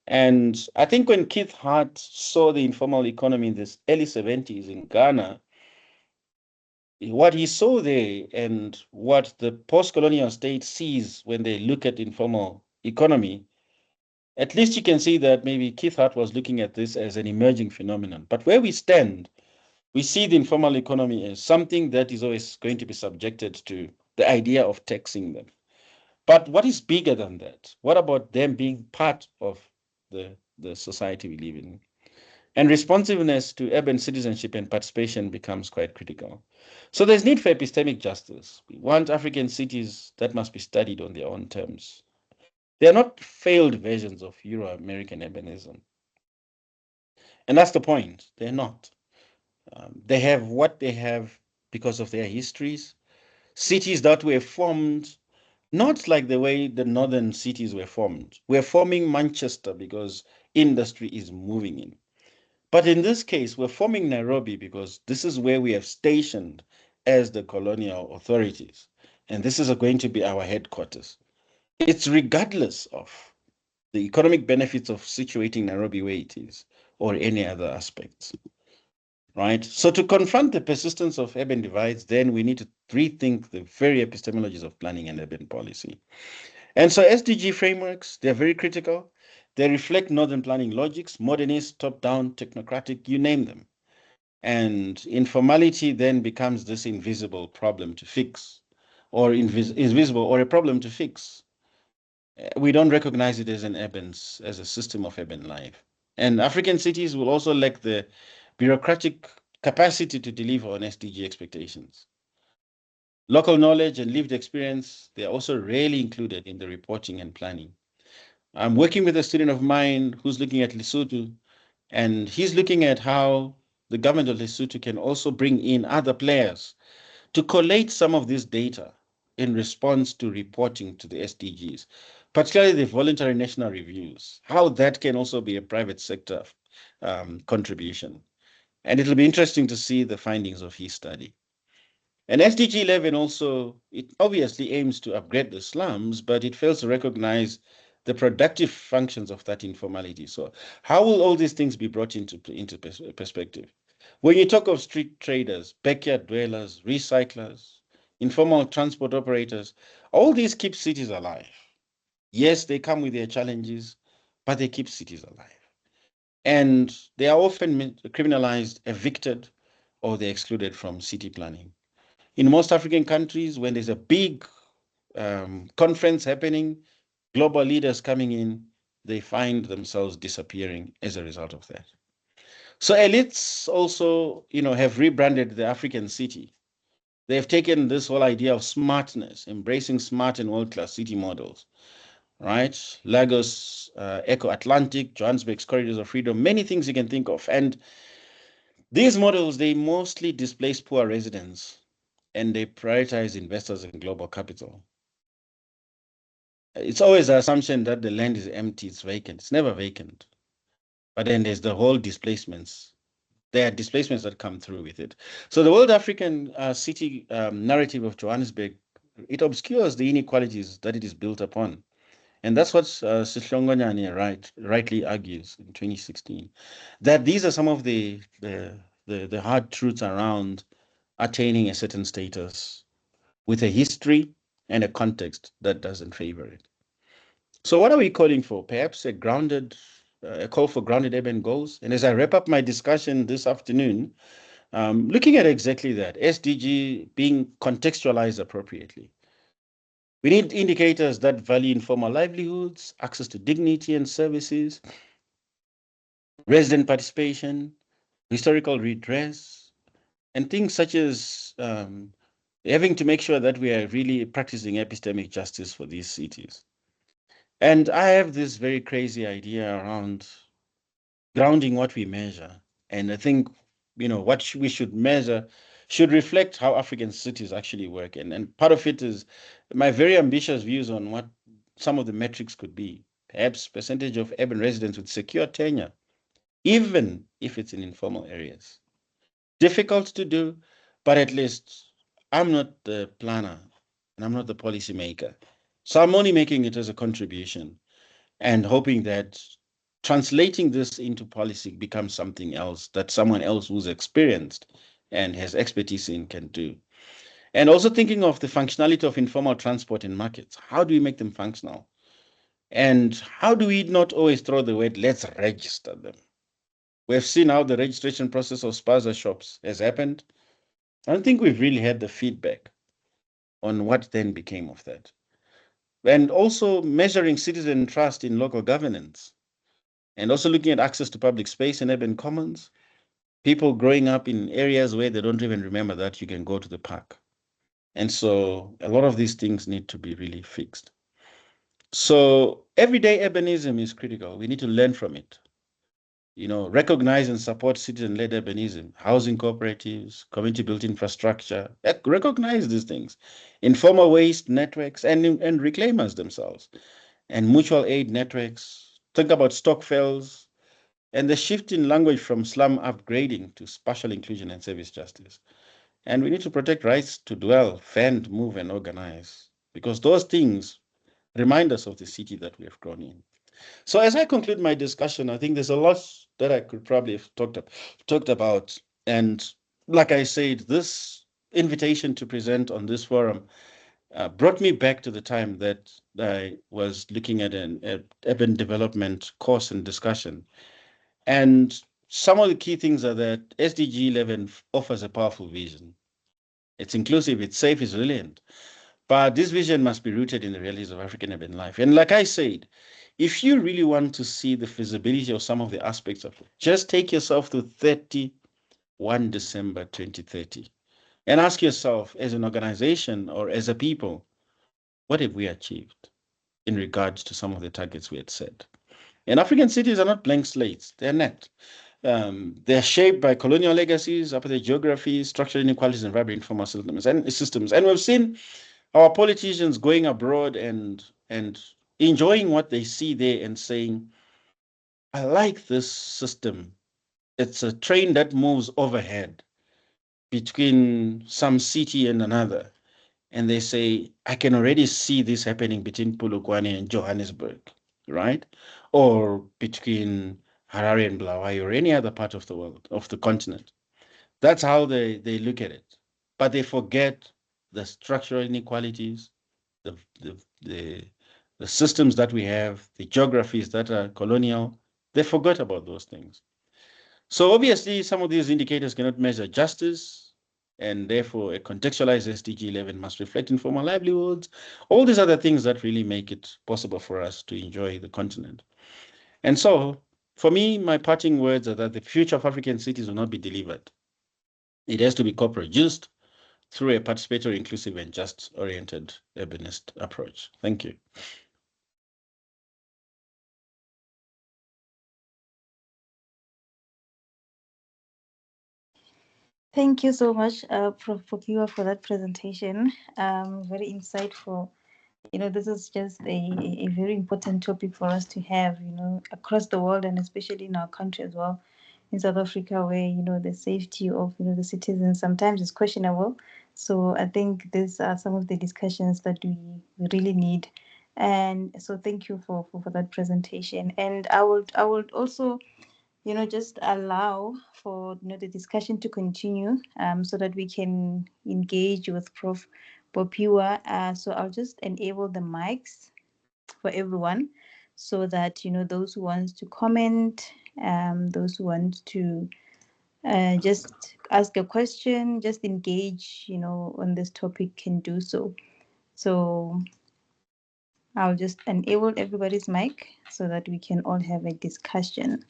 And I think when Keith Hart saw the informal economy in the early 70s in Ghana, what he saw there and what the post-colonial state sees when they look at informal economy, at least you can see that maybe Keith Hart was looking at this as an emerging phenomenon. But where we stand, we see the informal economy as something that is always going to be subjected to the idea of taxing them. But what is bigger than that? What about them being part of the society we live in? And responsiveness to urban citizenship and participation becomes quite critical. So there's need for epistemic justice. We want African cities that must be studied on their own terms. They are not failed versions of Euro-American urbanism. And that's the point. They're not. They have what they have because of their histories. Cities that were formed not like the way the northern cities were formed. We're forming Manchester because industry is moving in. But in this case, we're forming Nairobi because this is where we have stationed as the colonial authorities. And this is going to be our headquarters. It's regardless of the economic benefits of situating Nairobi where it is or any other aspects, right? So to confront the persistence of urban divides, then we need to rethink the very epistemologies of planning and urban policy. And so SDG frameworks, they're very critical. They reflect northern planning logics, modernist, top-down, technocratic, you name them. And informality then becomes this invisible problem to fix, or invisible, or a problem to fix. We don't recognize it as as a system of urban life. And African cities will also lack the bureaucratic capacity to deliver on SDG expectations. Local knowledge and lived experience, they are also rarely included in the reporting and planning. I'm working with a student of mine who's looking at Lesotho, and he's looking at how the government of Lesotho can also bring in other players to collate some of this data in response to reporting to the SDGs, particularly the voluntary national reviews, how that can also be a private sector contribution. And it'll be interesting to see the findings of his study. And SDG 11 also, it obviously aims to upgrade the slums, but it fails to recognize the productive functions of that informality. So how will all these things be brought into perspective? When you talk of street traders, backyard dwellers, recyclers, informal transport operators, all these keep cities alive. Yes, they come with their challenges, but they keep cities alive. And they are often criminalized, evicted, or they're excluded from city planning. In most African countries, when there's a big conference happening, global leaders coming in, they find themselves disappearing as a result of that. So elites also, have rebranded the African city. They have taken this whole idea of smartness, embracing smart and world-class city models, right? Lagos, Eco Atlantic, Johannesburg's corridors of freedom, many things you can think of. And these models, they mostly displace poor residents and they prioritize investors and global capital. It's always the assumption that the land is empty, it's vacant. It's never vacant. But then there's the whole displacements. There are displacements that come through with it. So the World African city narrative of Johannesburg, it obscures the inequalities that it is built upon. And that's what Sihlongonyane rightly argues in 2016, that these are some of the hard truths around attaining a certain status with a history and a context that doesn't favor it. So what are we calling for? Perhaps a call for grounded urban goals. And as I wrap up my discussion this afternoon, looking at exactly that, SDG being contextualized appropriately. We need indicators that value informal livelihoods, access to dignity and services, resident participation, historical redress, and things such as having to make sure that we are really practicing epistemic justice for these cities. And I have this very crazy idea around grounding what we measure. And I think, what we should measure should reflect how African cities actually work. And part of it is my very ambitious views on what some of the metrics could be. Perhaps percentage of urban residents with secure tenure, even if it's in informal areas. Difficult to do, but at least I'm not the planner and I'm not the policymaker. So I'm only making it as a contribution and hoping that translating this into policy becomes something else that someone else who's experienced and has expertise in can do. And also thinking of the functionality of informal transport in markets. How do we make them functional? And how do we not always throw the word, let's register them? We've seen how the registration process of spaza shops has happened. I don't think we've really had the feedback on what then became of that. And also measuring citizen trust in local governance and also looking at access to public space and urban commons, people growing up in areas where they don't even remember that you can go to the park. And so a lot of these things need to be really fixed. So everyday urbanism is critical. We need to learn from it. Recognize and support citizen-led urbanism, housing cooperatives, community-built infrastructure. Recognize these things. Informal waste networks and reclaimers themselves, and mutual aid networks. Think about stock fells and the shift in language from slum upgrading to spatial inclusion and service justice. And we need to protect rights to dwell, fend, move, and organize, because those things remind us of the city that we have grown in. So as I conclude my discussion, I think there's a lot that I could probably have talked about. And like I said, this invitation to present on this forum brought me back to the time that I was looking at an urban development course and discussion. And some of the key things are that SDG 11 offers a powerful vision. It's inclusive, it's safe, it's resilient. But this vision must be rooted in the realities of African urban life. And like I said, if you really want to see the feasibility of some of the aspects of it, just take yourself to 31 December 2030 and ask yourself, as an organization or as a people, what have we achieved in regards to some of the targets we had set? And African cities are not blank slates, they're not. They're shaped by colonial legacies, apartheid geography, structural inequalities, and vibrant informal systems. And we've seen our politicians going abroad and enjoying what they see there and saying, I like this system. It's a train that moves overhead between some city and another. And they say, I can already see this happening between Polokwane and Johannesburg, right? Or between Harare and Bulawayo or any other part of the world, of the continent. That's how they look at it. But they forget the structural inequalities, the, the, the, the systems that we have, the geographies that are colonial. They forgot about those things. So obviously, some of these indicators cannot measure justice, and therefore a contextualized SDG 11 must reflect informal livelihoods. All these other things that really make it possible for us to enjoy the continent. And so, for me, my parting words are that the future of African cities will not be delivered. It has to be co-produced through a participatory, inclusive, and just-oriented urbanist approach. Thank you. Thank you so much, Prof. Pokiwa, for that presentation. Very insightful. This is just a very important topic for us to have, across the world and especially in our country as well, in South Africa, where, the safety of, the citizens sometimes is questionable. So I think these are some of the discussions that we really need. And so thank you for that presentation. And I would also just allow for the discussion to continue, so that we can engage with Prof. Popiwa. So I'll just enable the mics for everyone, so that those who want to comment, those who want to just ask a question, just engage, on this topic, can do so. So I'll just enable everybody's mic so that we can all have a discussion.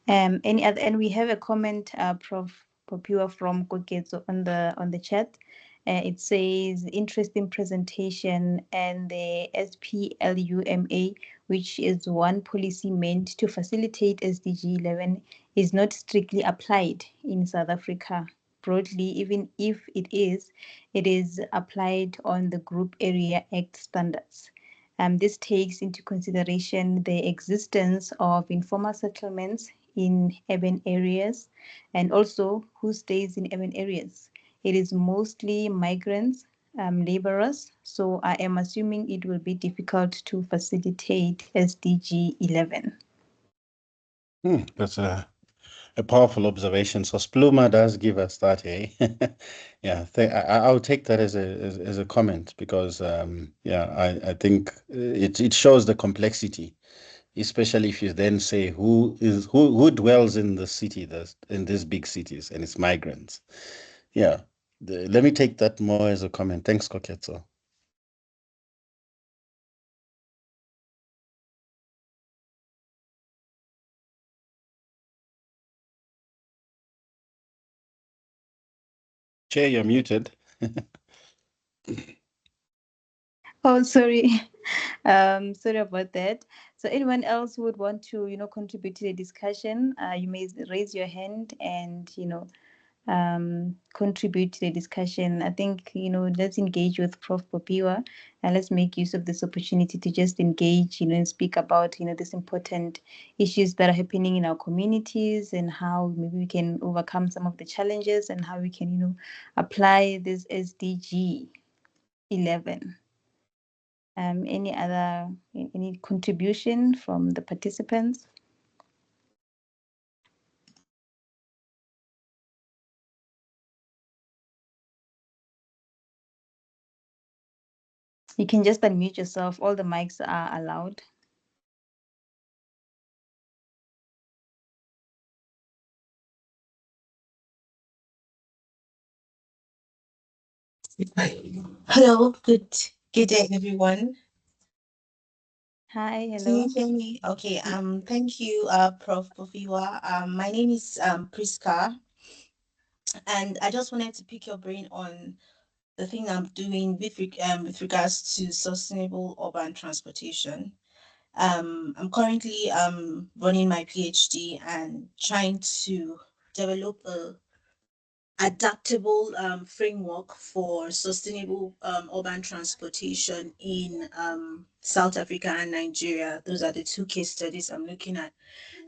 Any other, and we have a comment, Prof. Popua from Kokezo on the chat. It says interesting presentation, and the SPLUMA, which is one policy meant to facilitate SDG 11, is not strictly applied in South Africa broadly. Even if it is applied on the Group Area Act standards. This takes into consideration the existence of informal settlements in urban areas, and also who stays in urban areas. It is mostly migrants, laborers, so I am assuming it will be difficult to facilitate SDG 11. That's a powerful observation. So Spluma does give us that, eh? Yeah, I'll take that as a comment, because yeah, I think it shows the complexity, especially if you then say who dwells in the city, in these big cities, and it's migrants. Yeah, let me take that more as a comment. Thanks, Koketso. Chair, you're muted. Oh, sorry. Sorry about that. So anyone else who would want to, contribute to the discussion, you may raise your hand and, contribute to the discussion. I think, let's engage with Prof. Popiwa, and let's make use of this opportunity to just engage, and speak about, these important issues that are happening in our communities and how maybe we can overcome some of the challenges and how we can, apply this SDG 11. Any contribution from the participants? You can just unmute yourself. All the mics are allowed. Hello, good day, everyone. Hi, Can you hello. hear me? Okay. Thank you, Prof. Pofiwa. My name is Priska, and I just wanted to pick your brain on the thing I'm doing with regards to sustainable urban transportation. I'm currently running my PhD and trying to develop a adaptable framework for sustainable urban transportation in South Africa and Nigeria. Those are the two case studies I'm looking at,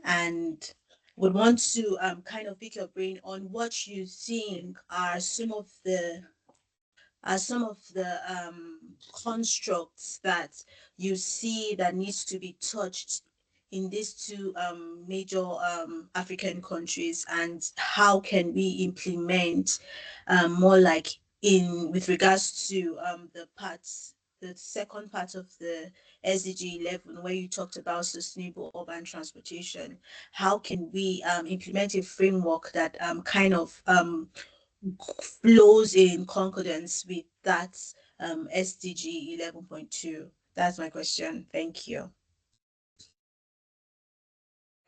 and would want to kind of pick your brain on what you think are some of the constructs that you see that needs to be touched in these two major African countries, and how can we implement more like in with regards to the second part of the SDG 11, where you talked about sustainable urban transportation. How can we implement a framework that kind of flows in concordance with that SDG 11.2? That's my question. Thank you.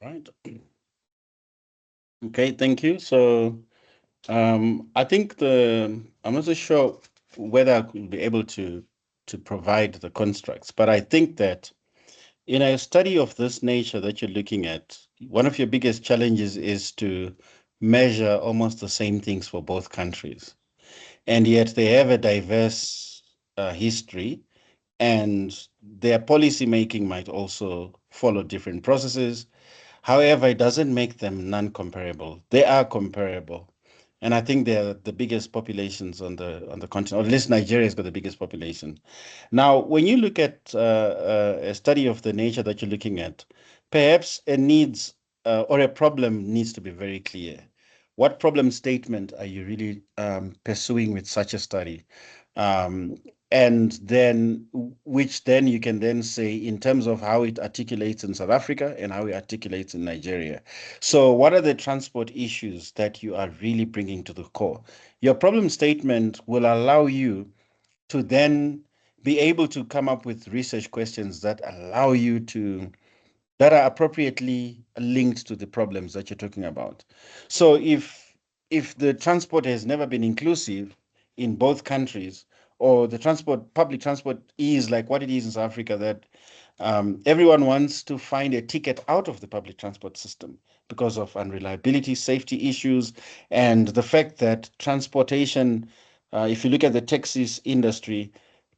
Right. Okay, thank you. So I think I'm not so sure whether I could be able to provide the constructs, but I think that in a study of this nature that you're looking at, one of your biggest challenges is to measure almost the same things for both countries. And yet they have a diverse history, and their policy making might also follow different processes. However, it doesn't make them non-comparable. They are comparable. And I think they're the biggest populations on the continent, or at least Nigeria's got the biggest population. Now, when you look at a study of the nature that you're looking at, perhaps a needs or a problem needs to be very clear. What problem statement are you really pursuing with such a study? Um, and then, which then you can then say in terms of how it articulates in South Africa and how it articulates in Nigeria. So, what are the transport issues that you are really bringing to the core? Your problem statement will allow you to then be able to come up with research questions that allow you to that are appropriately linked to the problems that you're talking about. So if the transport has never been inclusive in both countries, or the public transport is like what it is in South Africa, that everyone wants to find a ticket out of the public transport system because of unreliability, safety issues, and the fact that transportation, if you look at the taxis industry,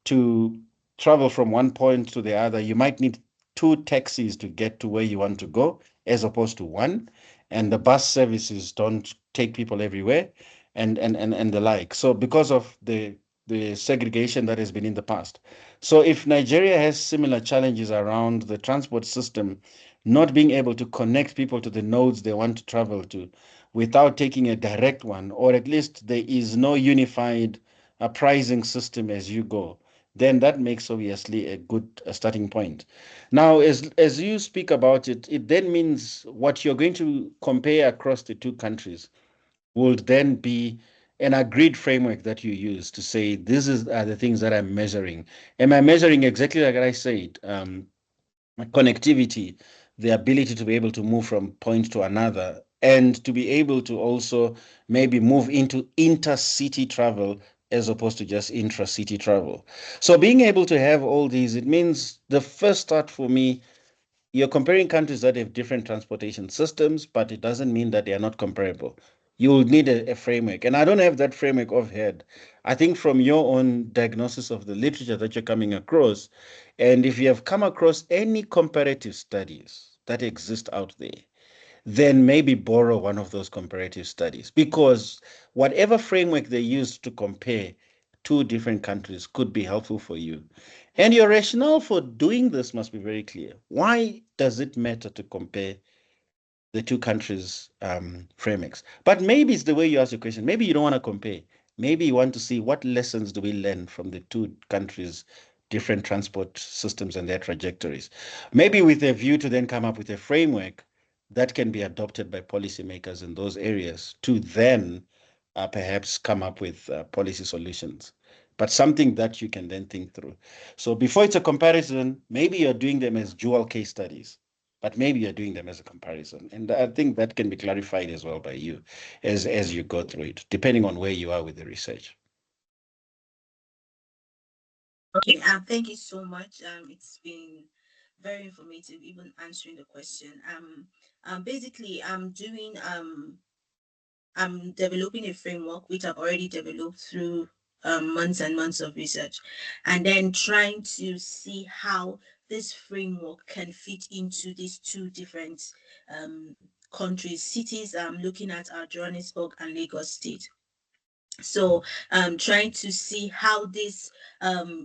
to travel from one point to the other, you might need two taxis to get to where you want to go, as opposed to one. And the bus services don't take people everywhere, and the like. So because of the segregation that has been in the past. So if Nigeria has similar challenges around the transport system, not being able to connect people to the nodes they want to travel to without taking a direct one, or at least there is no unified pricing system as you go, then that makes obviously a good starting point. Now, as you speak about it, it then means what you're going to compare across the two countries would then be an agreed framework that you use to say, this is are the things that I'm measuring. Am I measuring exactly like I said? Connectivity, the ability to be able to move from point to another, and to be able to also maybe move into intercity travel as opposed to just intra-city travel. So being able to have all these, it means the first start for me you're comparing countries that have different transportation systems, but it doesn't mean that they are not comparable. You will need a framework. And I don't have that framework offhand. I think from your own diagnosis of the literature that you're coming across, and if you have come across any comparative studies that exist out there, then maybe borrow one of those comparative studies, because whatever framework they use to compare two different countries could be helpful for you. And your rationale for doing this must be very clear. Why does it matter to compare the two countries' frameworks? But maybe it's the way you ask your question. Maybe you don't want to compare. Maybe you want to see what lessons do we learn from the two countries' different transport systems and their trajectories. Maybe with a view to then come up with a framework that can be adopted by policymakers in those areas to then perhaps come up with policy solutions. But something that you can then think through. So before it's a comparison, maybe you're doing them as dual case studies, but maybe you're doing them as a comparison. And I think that can be clarified as well by you as you go through it, depending on where you are with the research. Okay, thank you so much. It's been very informative, even answering the question. Basically, I'm developing a framework which I've already developed through months and months of research, and then trying to see how this framework can fit into these two different countries, cities. I'm looking at our Johannesburg and Lagos state. So trying to see how this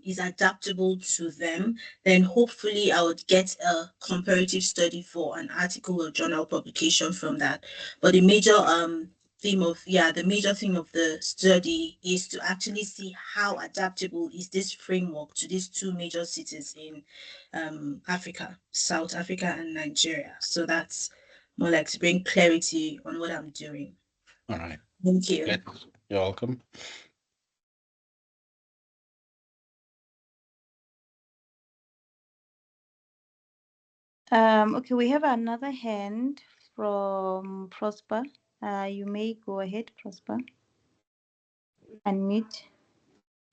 is adaptable to them, then hopefully I would get a comparative study for an article or journal publication from that. But the major theme of the study is to actually see how adaptable is this framework to these two major cities in Africa, South Africa and Nigeria. So that's more like to bring clarity on what I'm doing. All right. Thank you. You're welcome. Okay, we have another hand from Prosper. You may go ahead, Prosper. Unmute.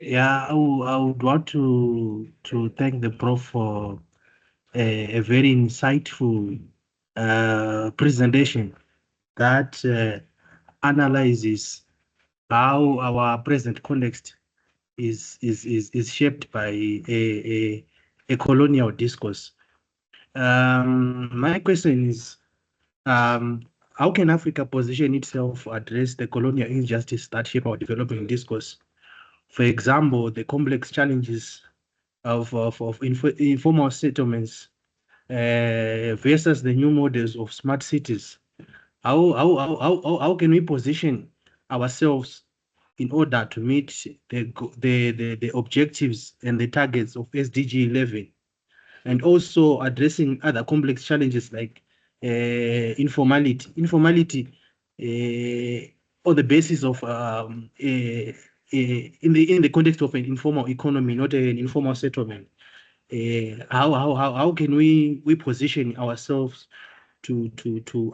Yeah, I would want to thank the prof for a very insightful presentation that analyzes how our present context is shaped by a colonial discourse. My question is, how can Africa position itself to address the colonial injustice that shape our developing discourse? For example, the complex challenges of informal settlements versus the new models of smart cities. How can we position ourselves in order to meet the objectives and the targets of SDG 11, and also addressing other complex challenges like informality on the basis of in the context of an informal economy, not an informal settlement. How can we position ourselves to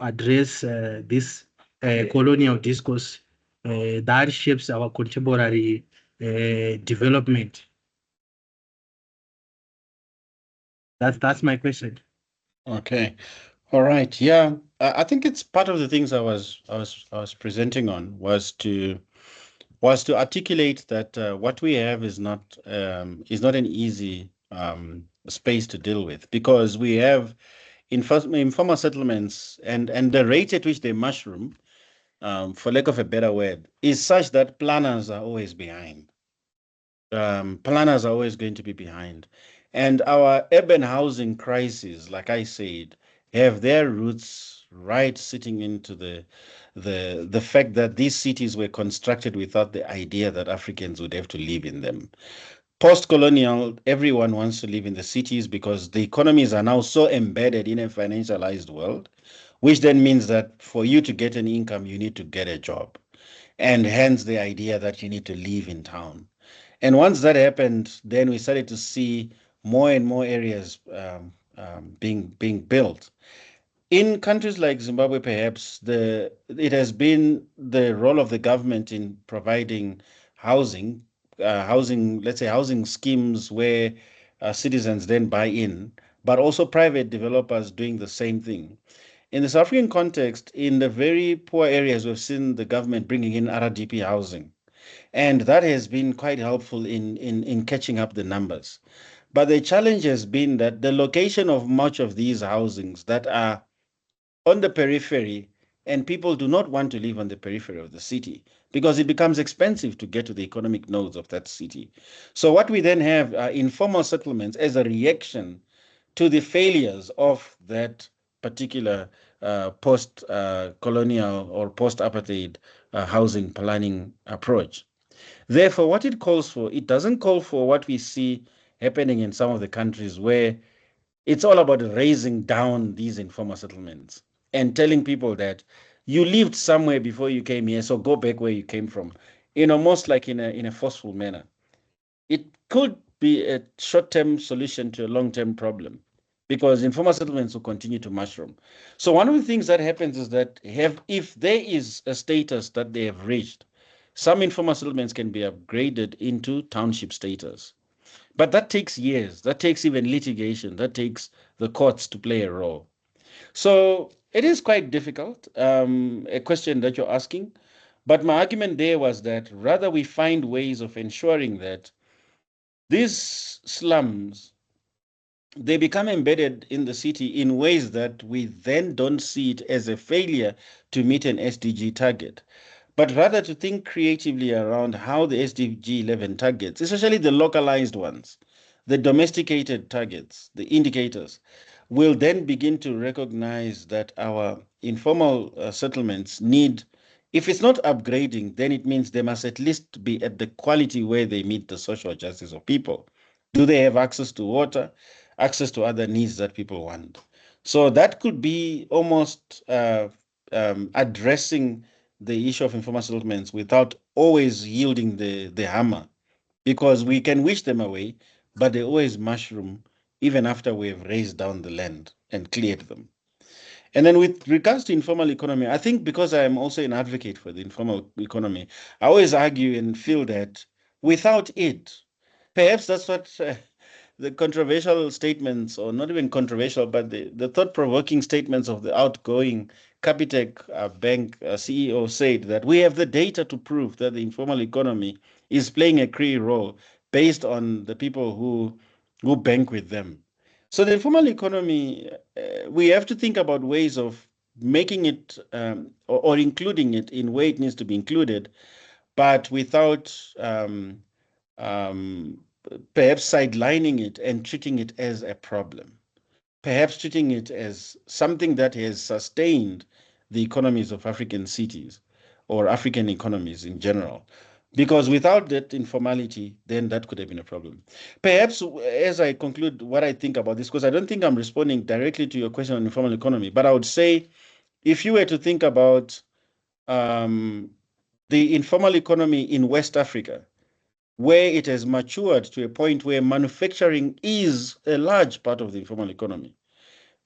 address this colonial discourse that shapes our contemporary development? That's my question. Okay. All right. Yeah. I think it's part of the things I was presenting on was to articulate that what we have is not an easy space to deal with, because we have informal settlements, and the rate at which they mushroom, for lack of a better word, is such that planners are always behind. Planners are always going to be behind. And our urban housing crises, like I said, have their roots right sitting into the fact that these cities were constructed without the idea that Africans would have to live in them. Post-colonial, everyone wants to live in the cities because the economies are now so embedded in a financialized world, which then means that for you to get an income, you need to get a job. And hence the idea that you need to live in town. And once that happened, then we started to see more and more areas being built. In countries like Zimbabwe, perhaps it has been the role of the government in providing housing, let's say housing schemes where citizens then buy in. but also private developers doing the same thing. In the South African context, in the very poor areas, we've seen the government bringing in RDP housing, and that has been quite helpful in catching up the numbers. But the challenge has been that the location of much of these housings that are on the periphery, and people do not want to live on the periphery of the city because it becomes expensive to get to the economic nodes of that city. So what we then have are informal settlements as a reaction to the failures of that particular post-colonial or post-apartheid housing planning approach. Therefore, what it calls for, it doesn't call for what we see happening in some of the countries where it's all about raising down these informal settlements and telling people that you lived somewhere before you came here, so go back where you came from, almost like in a forceful manner. It could be a short-term solution to a long-term problem because informal settlements will continue to mushroom. So one of the things that happens is that if there is a status that they have reached, some informal settlements can be upgraded into township status. But that takes years. That takes even litigation. That takes the courts to play a role. So it is quite difficult, a question that you're asking. But my argument there was that rather we find ways of ensuring that these slums, they become embedded in the city in ways that we then don't see it as a failure to meet an SDG target, but rather to think creatively around how the SDG 11 targets, especially the localized ones, the domesticated targets, the indicators, will then begin to recognize that our informal settlements need, if it's not upgrading, then it means they must at least be at the quality where they meet the social justice of people. Do they have access to water, access to other needs that people want? So that could be almost addressing the issue of informal settlements without always yielding the hammer, because we can wish them away, but they always mushroom even after we have raised down the land and cleared them. And then with regards to informal economy, I think because I am also an advocate for the informal economy, I always argue and feel that without it, perhaps that's what the controversial statements, or not even controversial, but the thought-provoking statements of the outgoing Capitec Bank CEO said that we have the data to prove that the informal economy is playing a key role based on the people who bank with them. So the informal economy, we have to think about ways of making it or including it in where it needs to be included, but without um, perhaps sidelining it and treating it as a problem, perhaps treating it as something that has sustained the economies of African cities or African economies in general. Because without that informality, then that could have been a problem. Perhaps as I conclude what I think about this, because I don't think I'm responding directly to your question on informal economy, but I would say if you were to think about um, the informal economy in West Africa, where it has matured to a point where manufacturing is a large part of the informal economy,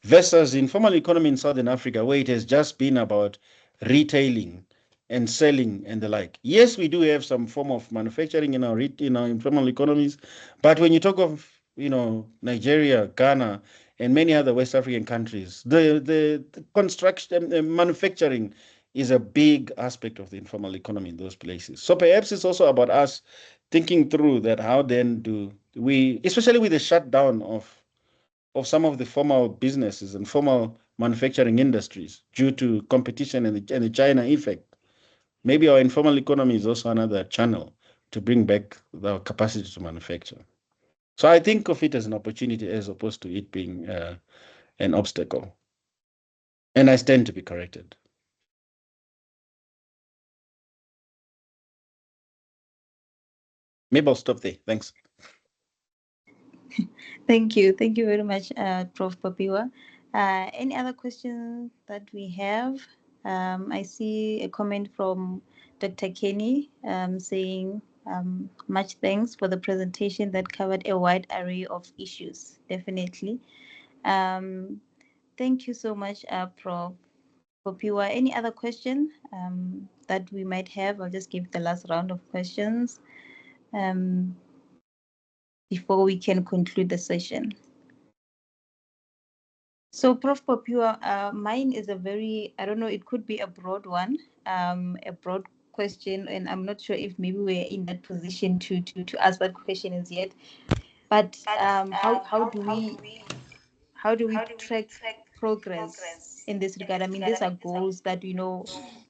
versus the informal economy in Southern Africa, where it has just been about retailing and selling and the like. Yes, we do have some form of manufacturing in our informal economies, but when you talk of Nigeria, Ghana, and many other West African countries, the construction and manufacturing is a big aspect of the informal economy in those places. So perhaps it's also about us thinking through that, how then do we, especially with the shutdown of some of the formal businesses and formal manufacturing industries due to competition and the China effect. Maybe our informal economy is also another channel to bring back the capacity to manufacture. So I think of it as an opportunity as opposed to it being an obstacle. And I stand to be corrected. Maybe I'll stop there. Thanks. Thank you. Thank you very much, Prof. Papiwa. Any other questions that we have? I see a comment from Dr. Kenny saying, much thanks for the presentation that covered a wide array of issues. Definitely. Thank you so much, Prof. Papiwa. Any other question that we might have? I'll just give the last round of questions before we can conclude the session. So, Prof. Popua, mine is a very, I don't know, it could be a broad one, a broad question, and I'm not sure if maybe we're in that position to ask that question as yet. But how do we track progress in this regard? I mean, these are goals that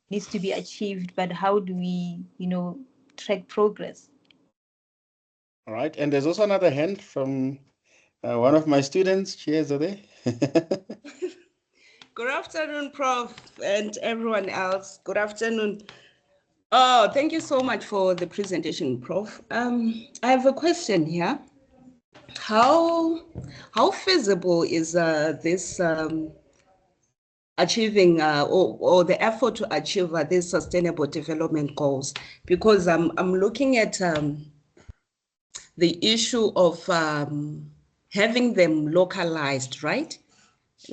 needs to be achieved, but how do we track progress? All right. And there's also another hand from one of my students. Cheers, are there? Good afternoon, Prof, and everyone else. Good afternoon. Oh, thank you so much for the presentation, Prof. I have a question here. How feasible is this achieving or the effort to achieve these sustainable development goals? Because I'm looking at the issue of having them localized, right?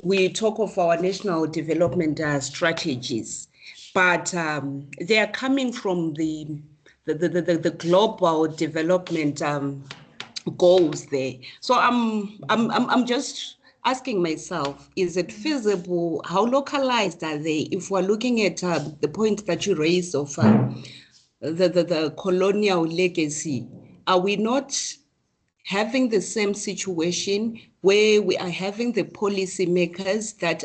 We talk of our national development strategies, but they are coming from the global development goals there. So I'm just asking myself, is it feasible? How localized are they? If we're looking at the point that you raised of the colonial legacy, are we not having the same situation where we are having the policymakers that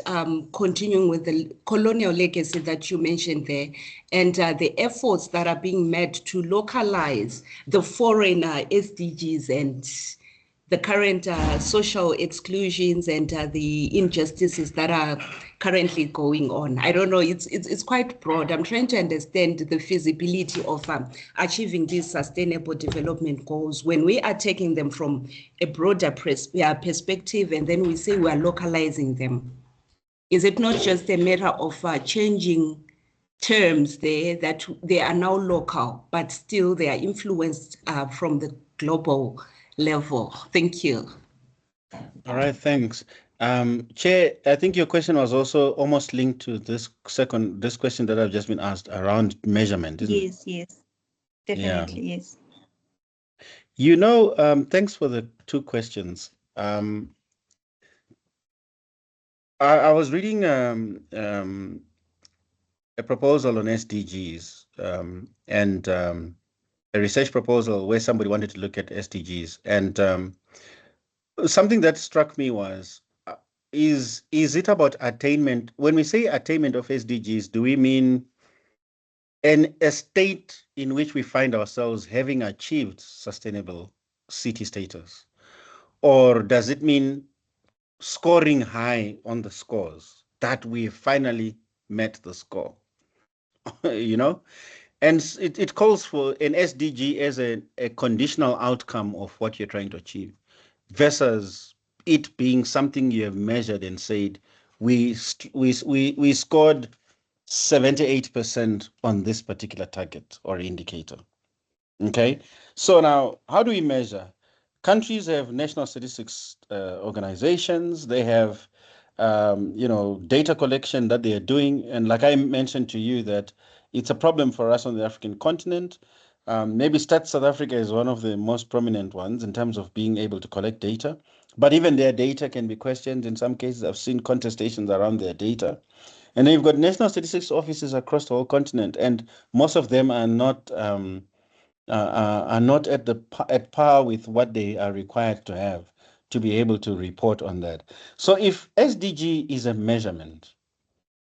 continuing with the colonial legacy that you mentioned there, and the efforts that are being made to localize the foreign SDGs and the current social exclusions and the injustices that are currently going on. I don't know, it's quite broad. I'm trying to understand the feasibility of achieving these sustainable development goals when we are taking them from a broader perspective, and then we say we are localizing them. Is it not just a matter of changing terms there, that they are now local, but still they are influenced from the global level? Thank you. All right, thanks. Chair, I think your question was also almost linked to this question that I've just been asked around measurement, isn't it? Yes, definitely, yes. Thanks for the two questions. I was reading a proposal on SDGs and a research proposal where somebody wanted to look at SDGs. And something that struck me was, is it about attainment? When we say attainment of SDGs, do we mean a state in which we find ourselves having achieved sustainable city status? Or does it mean scoring high on the scores, that we finally met the score? And it calls for an SDG as a conditional outcome of what you're trying to achieve, versus it being something you have measured and said, we scored 78% on this particular target or indicator. Okay, so now how do we measure? Countries have national statistics organizations. They have data collection that they are doing, and like I mentioned to you, that it's a problem for us on the African continent. Maybe Stats South Africa is one of the most prominent ones in terms of being able to collect data, but even their data can be questioned. In some cases, I've seen contestations around their data. And then you've got national statistics offices across the whole continent, and most of them are not at par with what they are required to have to be able to report on that. So if SDG is a measurement,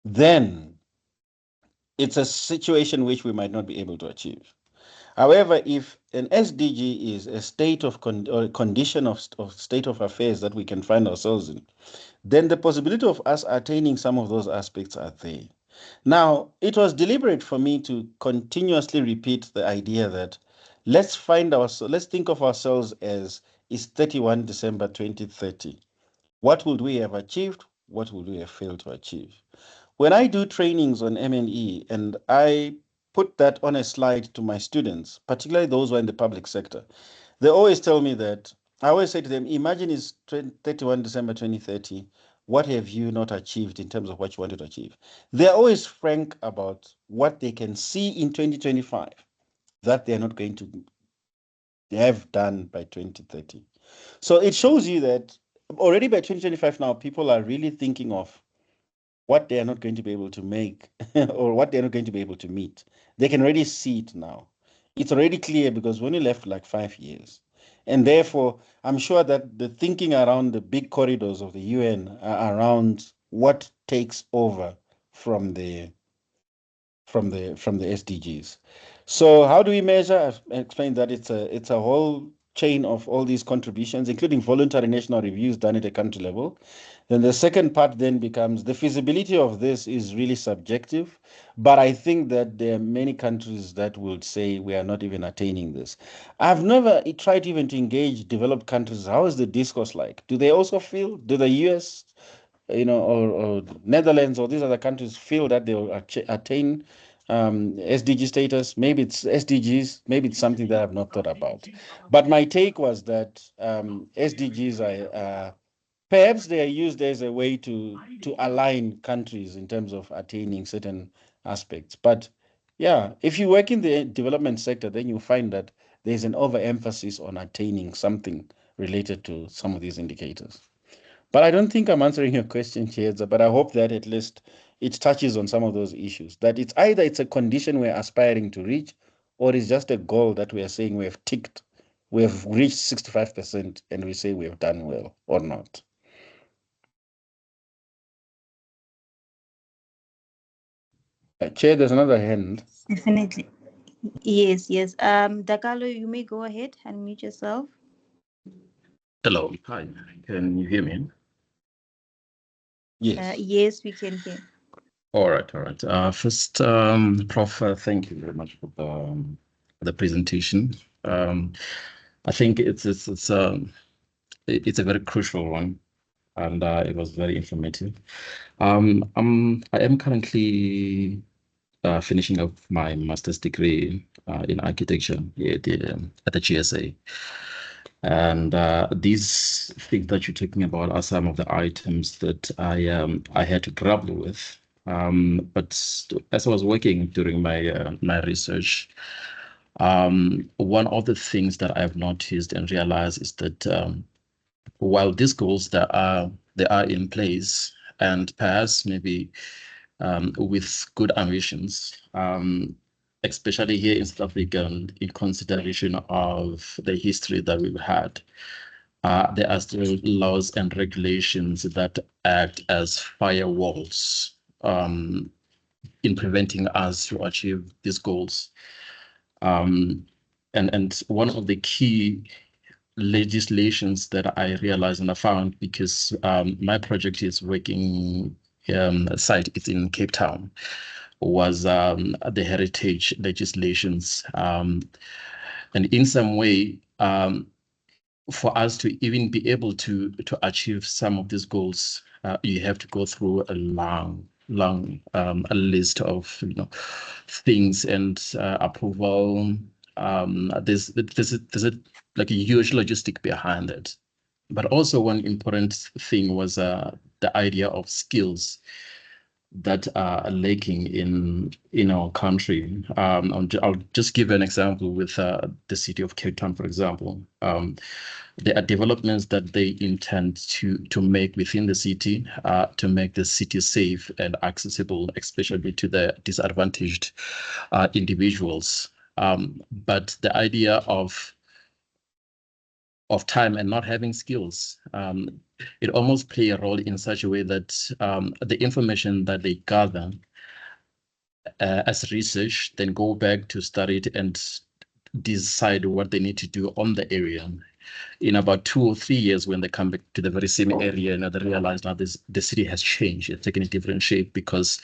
then it's a situation which we might not be able to achieve. However, if an SDG is a state of or condition of state of affairs that we can find ourselves in, then the possibility of us attaining some of those aspects are there. Now, it was deliberate for me to continuously repeat the idea that let's think of ourselves as is 31 December 2030. What would we have achieved? What would we have failed to achieve? When I do trainings on M&E and I put that on a slide to my students, particularly those who are in the public sector, they always tell me that, I always say to them, imagine it's 31 December 2030. What have you not achieved in terms of what you wanted to achieve? They're always frank about what they can see in 2025 that they're not going to have done by 2030. So it shows you that already by 2025 now, people are really thinking of what they are not going to be able to make or what they're not going to be able to meet. They can already see it now. It's already clear because we only left like 5 years. And therefore, I'm sure that the thinking around the big corridors of the UN are around what takes over from the SDGs. So how do we measure? I've explained that it's a whole chain of all these contributions, including voluntary national reviews done at a country level. Then the second part then becomes the feasibility of this is really subjective, but I think that there are many countries that would say we are not even attaining this. I've never tried even to engage developed countries. How is the discourse like? Do they also feel? Do the US, or Netherlands or these other countries feel that they will attain SDG status? Maybe it's SDGs, maybe it's something that I've not thought about. But my take was that SDGs are perhaps they are used as a way to align countries in terms of attaining certain aspects. But yeah, if you work in the development sector, then you find that there's an overemphasis on attaining something related to some of these indicators. But I don't think I'm answering your question, Chieza, but I hope that at least it touches on some of those issues. That it's either it's a condition we're aspiring to reach, or it's just a goal that we are saying we have ticked, we have reached 65%, and we say we have done well or not. Chair, there's another hand. Definitely. Yes, yes. Dakalo, you may go ahead and mute yourself. Hello. Hi. Can you hear me? Yes. Yes, we can hear. All right. All right. First, Prof, thank you very much for the presentation. I think it's a very crucial one, and it was very informative. I am currently finishing up my master's degree in architecture here at the GSA. And these things that you're talking about are some of the items that I had to grapple with. But as I was working during my research, one of the things that I've noticed and realized is that while these goals that they are in place, and perhaps maybe with good ambitions, especially here in South Africa, in consideration of the history that we've had, there are still laws and regulations that act as firewalls in preventing us to achieve these goals. And one of the key legislations that I realized and I found, because my project is working site, it's in Cape Town, was the heritage legislations. And in some way, for us to even be able to achieve some of these goals, you have to go through a long a list of things and approval. There's like a huge logistic behind it. But also one important thing was the idea of skills that are lacking in our country. I'll just give an example with the city of Cape Town, for example. There are developments that they intend to make within the city to make the city safe and accessible, especially to the disadvantaged individuals. But the idea of time and not having skills, it almost play a role in such a way that the information that they gather as research, then go back to study it and decide what they need to do on the area. In about 2 or 3 years, when they come back to the very same area, they realize now the city has changed, it's taken a different shape because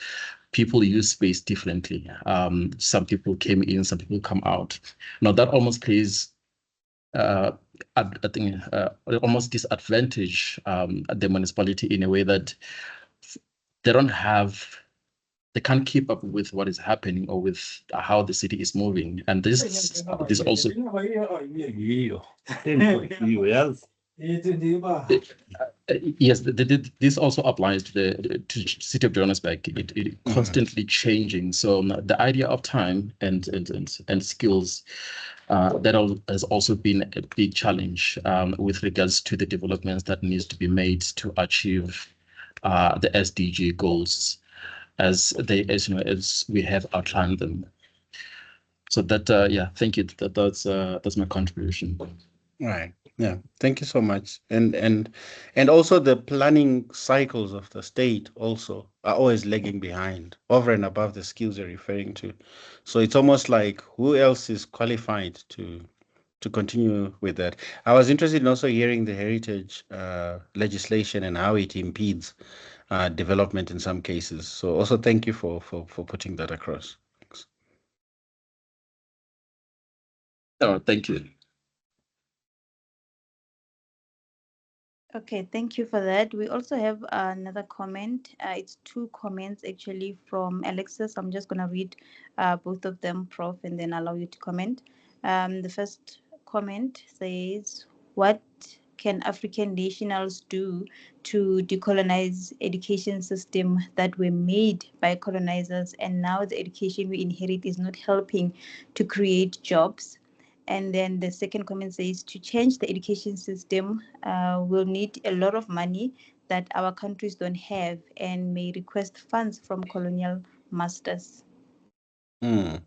people use space differently. Some people came in, some people come out. Now that almost plays I think almost disadvantage the municipality in a way that they can't keep up with what is happening or with how the city is moving. And this also yes, this also applies to the city of Johannesburg. It constantly changing. So the idea of time and skills that has also been a big challenge with regards to the developments that needs to be made to achieve the SDG goals as we have outlined them. So that yeah, thank you. That's my contribution. Right. Yeah. Thank you so much. And also the planning cycles of the state also are always lagging behind, over and above the skills you're referring to. So it's almost like who else is qualified to continue with that? I was interested in also hearing the heritage legislation and how it impedes development in some cases. So also thank you for putting that across. Thanks. Oh, thank you. Okay, thank you for that. We also have another comment. It's two comments actually from Alexis. I'm just going to read both of them, Prof, and then allow you to comment. The first comment says, what can African nationals do to decolonize education system that were made by colonizers, and now the education we inherit is not helping to create jobs? And then the second comment says, to change the education system, we'll need a lot of money that our countries don't have and may request funds from colonial masters. Hmm.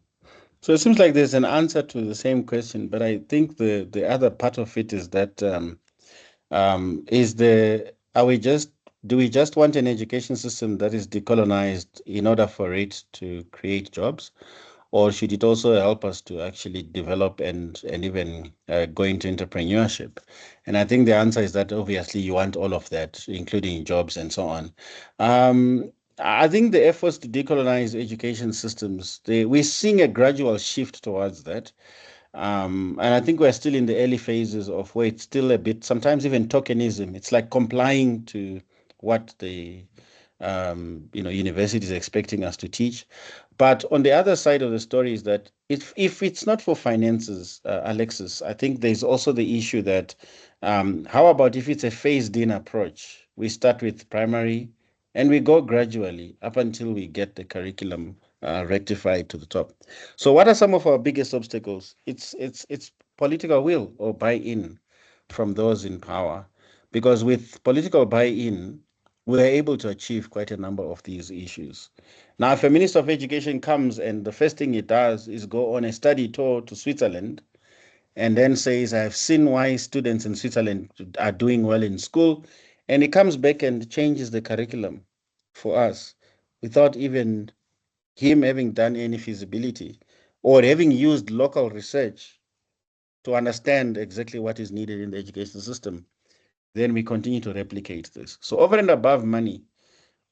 So it seems like there's an answer to the same question, but I think the other part of it is that do we just want an education system that is decolonized in order for it to create jobs? Or should it also help us to actually develop and even go into entrepreneurship? And I think the answer is that obviously you want all of that, including jobs and so on. I think the efforts to decolonize education systems, we're seeing a gradual shift towards that. And I think we're still in the early phases of where it's still a bit, sometimes even tokenism. It's like complying to what the university is expecting us to teach. But on the other side of the story is that if it's not for finances, Alexis, I think there's also the issue that how about if it's a phased-in approach? We start with primary and we go gradually up until we get the curriculum rectified to the top. So, what are some of our biggest obstacles? It's political will or buy-in from those in power, because with political buy-in, we're able to achieve quite a number of these issues. Now, if a minister of education comes and the first thing he does is go on a study tour to Switzerland and then says, I've seen why students in Switzerland are doing well in school, and he comes back and changes the curriculum for us without even him having done any feasibility or having used local research to understand exactly what is needed in the education system, then we continue to replicate this. So over and above money,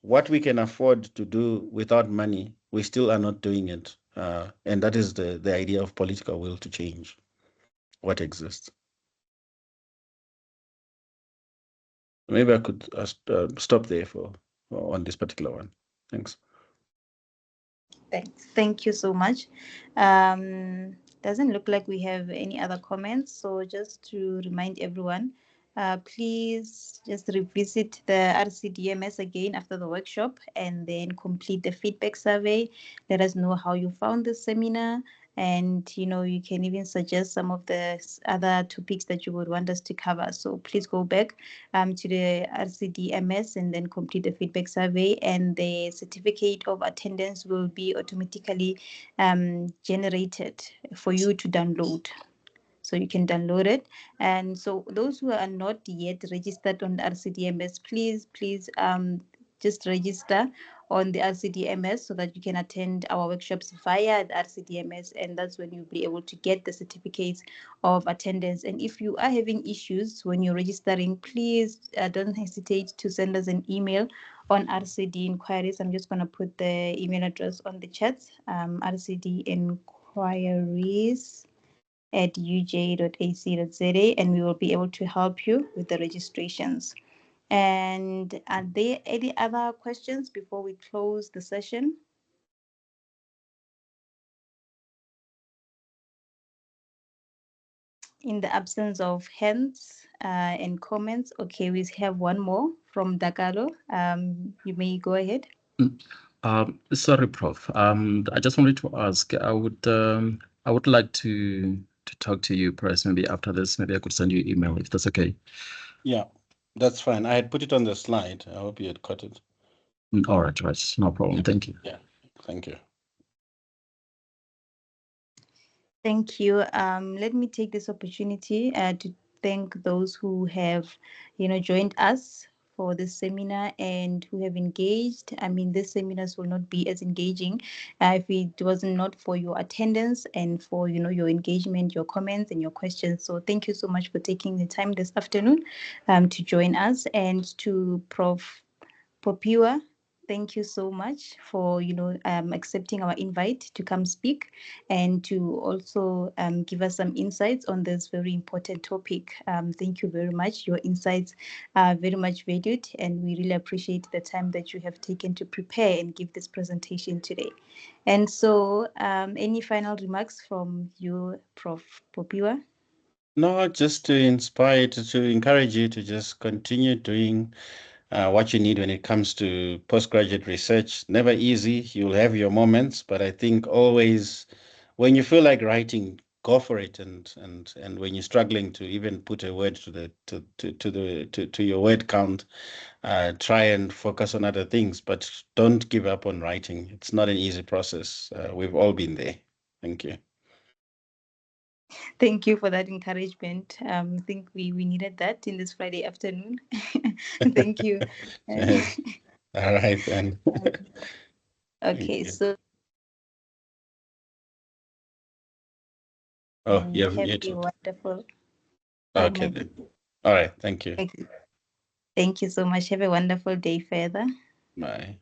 what we can afford to do without money, we still are not doing it. And that is the idea of political will to change what exists. Maybe I could stop there for on this particular one. Thanks. Thanks. Thank you so much. Doesn't look like we have any other comments. So just to remind everyone, please just revisit the RCDMS again after the workshop and then complete the feedback survey. Let us know how you found the seminar. And, you can even suggest some of the other topics that you would want us to cover. So please go back to the RCDMS and then complete the feedback survey, and the certificate of attendance will be automatically generated for you to download. So you can download it. And so those who are not yet registered on the RCDMS, please just register on the RCDMS so that you can attend our workshops via the RCDMS, and that's when you'll be able to get the certificates of attendance. And if you are having issues when you're registering, please don't hesitate to send us an email on RCD inquiries. I'm just going to put the email address on the chat, RCD inquiries at uj.ac.za, and we will be able to help you with the registrations. And are there any other questions before we close the session? In the absence of hands and comments, okay, we have one more from Dakalo. You may go ahead. Sorry, Prof. I just wanted to ask. I would like to talk to you, perhaps maybe after this, maybe I could send you an email if that's okay. Yeah, that's fine. I had put it on the slide. I hope you had caught it. All right, right. No problem. Thank you. Yeah, thank you. Thank you. Let me take this opportunity to thank those who have, joined us for this seminar and who have engaged. I mean, these seminars will not be as engaging if it was not for your attendance and for, your engagement, your comments and your questions. So thank you so much for taking the time this afternoon to join us, and to Prof. Popiwa. Thank you so much for accepting our invite to come speak and to also give us some insights on this very important topic. Thank you very much. Your insights are very much valued, and we really appreciate the time that you have taken to prepare and give this presentation today. And so, any final remarks from you, Prof. Popiwa? No, just to inspire, to encourage you to just continue doing what you need when it comes to postgraduate research. Never easy. You'll have your moments, but I think always when you feel like writing, go for it. And when you're struggling to even put a word to your word count, try and focus on other things, but don't give up on writing. It's not an easy process. We've all been there. Thank you. Thank you for that encouragement. I think we needed that in this Friday afternoon. Thank you. Yes. All right then. Okay, you. so Oh, and you have have a muted. wonderful. Okay then. All right. Thank you. Thank you so much. Have a wonderful day further. Bye.